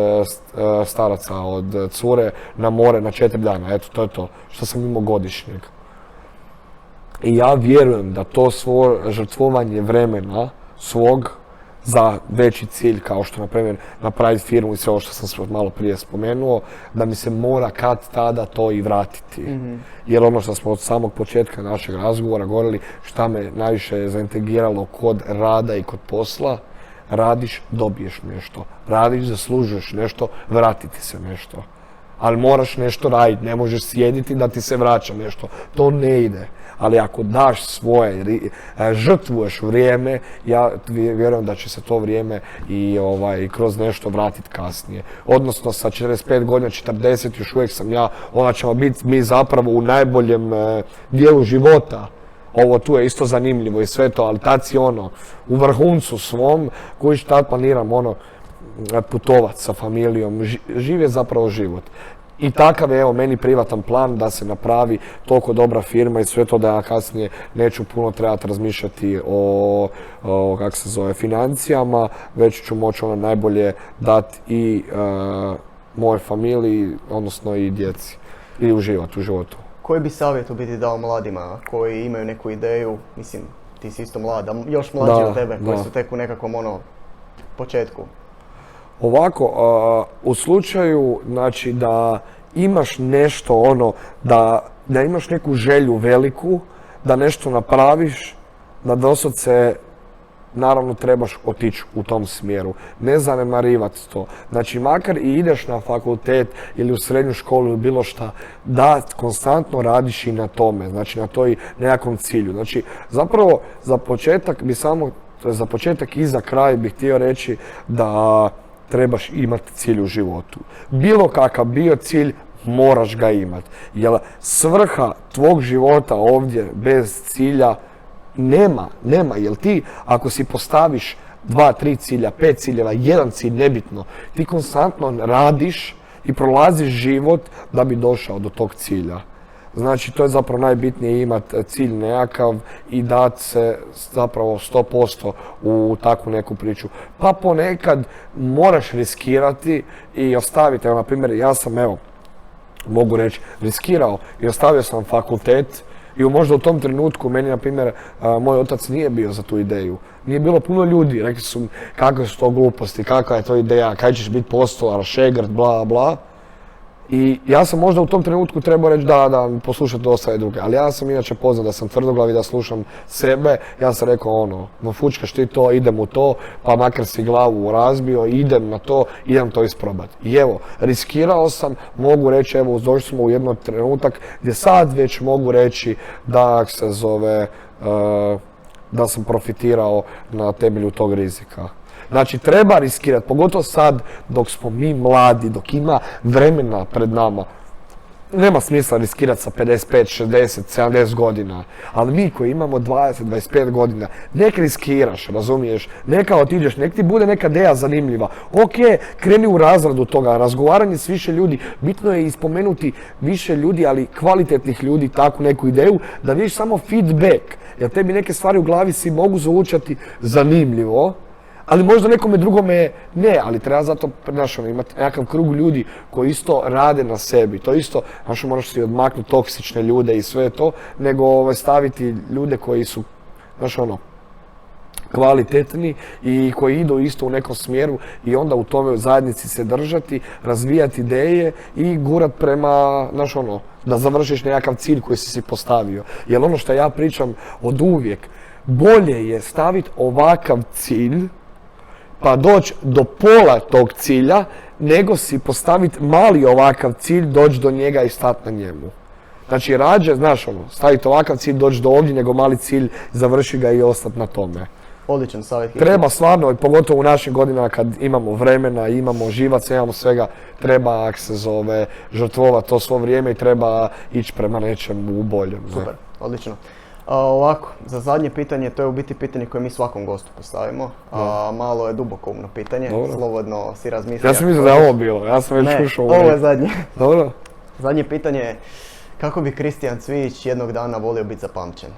staraca od cure na more na 4 dana, eto, to je to, što sam imao godišnjeg. I ja vjerujem da to svoje žrtvovanje vremena svog za veći cilj, kao što, na primjer, napraviti firmu i sve ovo što sam malo prije spomenuo, da mi se mora kad tada to i vratiti. Jer ono što smo od samog početka našeg razgovora govorili, šta me najviše zaintegriralo kod rada i kod posla, radiš, dobiješ nešto. Radiš, zaslužuješ nešto, vratiti se nešto. Ali moraš nešto raditi, ne možeš sjediti da ti se vraća nešto. To ne ide. Ali ako daš svoje, žrtvuješ vrijeme, ja vjerujem da će se to vrijeme i kroz nešto vratiti kasnije. Odnosno sa 45 godina, 40, još uvijek sam ja, onda ćemo biti mi zapravo u najboljem dijelu života. Ovo tu je isto zanimljivo i sve to, ali tad si u vrhuncu svom, koji tad planiram putovati sa familijom, živjeti zapravo život. I takav je, meni privatan plan da se napravi toliko dobra firma i sve to da ja kasnije neću puno trebati razmišljati o financijama, već ću moći najbolje dati i mojoj familiji, odnosno i djeci, i uživati u životu. Koji bi savjet u biti dao mladima koji imaju neku ideju, mislim, ti si isto mlad, još mlađi od tebe, koji su tek u nekakvom početku? Ovako, u slučaju, znači, da imaš nešto da imaš neku želju veliku, da nešto napraviš, da doslovce, naravno, trebaš otići u tom smjeru. Ne zanemarivati to. Znači, makar i ideš na fakultet ili u srednju školu ili bilo šta, da konstantno radiš i na tome, znači na toj nekakvom cilju. Znači, zapravo, za početak i za kraj bih htio reći da trebaš imati cilj u životu. Bilo kakav bio cilj, moraš ga imati. Jer svrha tvog života ovdje bez cilja nema. Jer ti, ako si postaviš 2, 3 cilja, 5 ciljeva, jedan cilj, nebitno, ti konstantno radiš i prolaziš život da bi došao do tog cilja. Znači, to je zapravo najbitnije, imati cilj nekakav i dati se zapravo 100% u takvu neku priču. Pa ponekad moraš riskirati i ostaviti, na primjer, ja sam, mogu reći, riskirao i ostavio sam fakultet i možda u tom trenutku meni, na primjer, moj otac nije bio za tu ideju. Nije bilo puno ljudi, rekli su kakve su to gluposti, kakva je to ideja, kaj ćeš biti postolar, šegrt, bla, bla. I ja sam možda u tom trenutku trebao reći da poslušati dosta i druge, ali ja sam inače poznat da sam tvrdoglav i da slušam sebe. Ja sam rekao fučkaš ti to, idem u to, pa makar si glavu razbio, idem na to, idem to isprobati. I evo, riskirao sam, mogu reći, došli smo u jedan trenutak gdje sad već mogu reći da da sam profitirao na temelju tog rizika. Znači, treba riskirati, pogotovo sad dok smo mi mladi, dok ima vremena pred nama. Nema smisla riskirati sa 55, 60, 70 godina, ali mi koji imamo 20, 25 godina, nek riskiraš, razumiješ, neka otiđeš, nek ti bude neka ideja zanimljiva. Ok, kreni u razradu toga, razgovaranje s više ljudi, bitno je ispomenuti više ljudi, ali kvalitetnih ljudi, takvu neku ideju, da vidiš samo feedback, jer tebi neke stvari u glavi si mogu zvučati zanimljivo, ali možda nekome drugome ne, ali treba zato imati nekakav krug ljudi koji isto rade na sebi. To isto, moraš si odmaknuti toksične ljude i sve to, nego staviti ljude koji su, kvalitetni i koji idu isto u nekom smjeru i onda u tome zajednici se držati, razvijati ideje i gurat prema, znaš ono, da završiš nekakav cilj koji si postavio. Jer ono što ja pričam od uvijek, bolje je staviti ovakav cilj pa doći do pola tog cilja, nego si postaviti mali ovakav cilj, doći do njega i stati na njemu. Znači rađe, znaš ono, staviti ovakav cilj, doći do ovdje, nego mali cilj, završi ga i ostati na tome. Odličan savjet. Treba stvarno, pogotovo u našim godinama kad imamo vremena, imamo živaca, imamo svega, treba, ako se zove, žrtvovati to svo vrijeme i treba ići prema nečemu boljem. Super, odlično. Ovako, za zadnje pitanje, to je u biti pitanje koje mi svakom gostu postavimo. Malo je dubokoumno pitanje, Dobro. Slobodno si razmisli. Ja sam mislio da je ovo bilo, ja sam već ušao u ovo je zadnje. Dobro. Zadnje pitanje je, kako bi Kristijan Cvijić jednog dana volio biti zapamćen?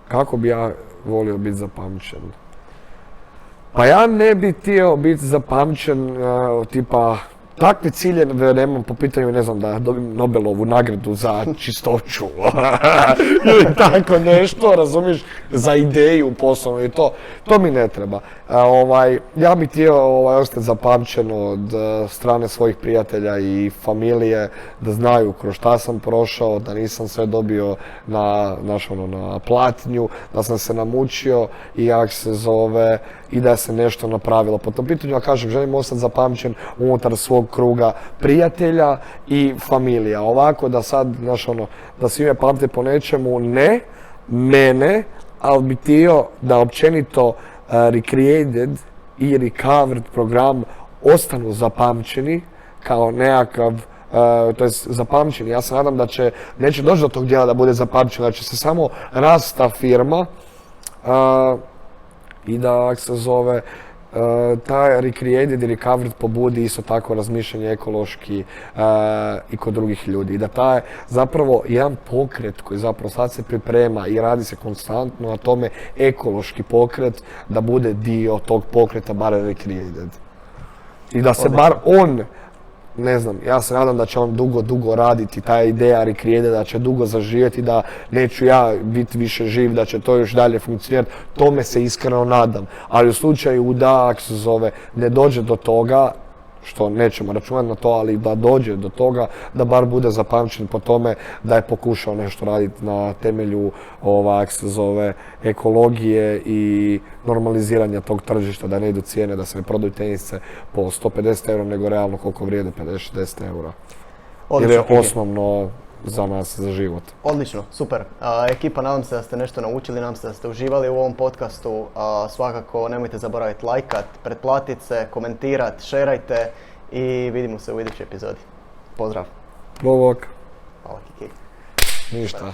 Kako bi ja volio biti zapamćen? Pa ja ne bi htio biti zapamćen, tipa, takve ciljeve nemam po pitanju, ne znam, da dobijem Nobelovu nagradu za čistoću ili tako nešto, razumiješ, za ideju poslovnu i to mi ne treba. Ja bih htio ostati zapamćen od strane svojih prijatelja i familije, da znaju kroz šta sam prošao, da nisam sve dobio na platnju, da sam se namučio i jak se zove, i da se nešto napravilo. Po tom pitanju ja kažem, želim ostati zapamćen unutar svog kruga prijatelja i familija. Ovako da sad, da svi me pamte po nečemu, ne mene, ali bi htio da općenito Recreated i Recovered program ostanu zapamćeni kao nekakav, to je zapamćeni. Ja se nadam da neće doći do tog dijela da bude zapamćen, da će se samo rast ta firma i da, ako se zove, taj Recreated i Recovered pobudi isto tako razmišljanje ekološki i kod drugih ljudi. I da taj zapravo jedan pokret koji zapravo sad se priprema i radi se konstantno na tome, ekološki pokret, da bude dio tog pokreta bar Recreated. I da se bar on, ne znam, ja se nadam da će on dugo raditi, ta ideja Recreated, da će dugo zaživjeti, da neću ja biti više živ, da će to još dalje funkcionirati, tome se iskreno nadam. Ali u slučaju da, ako se zove, ne dođe do toga, što nećemo računati na to, ali da dođe do toga, da bar bude zapamćen po tome da je pokušao nešto raditi na temelju, ako se zove, ekologije i normaliziranja tog tržišta, da ne idu cijene, da se ne prodaju tenisice po 150 eura, nego realno koliko vrijede, 50-60 eura. Jer je osnovno za nas, za život. Odlično, super. Ekipa, nadam se da ste nešto naučili, nadam se da ste uživali u ovom podcastu. Svakako nemojte zaboraviti lajkat, pretplatit se, komentirat, šerajte i vidimo se u idućoj epizodi. Pozdrav. Bog. Hvala Kiki. Ništa.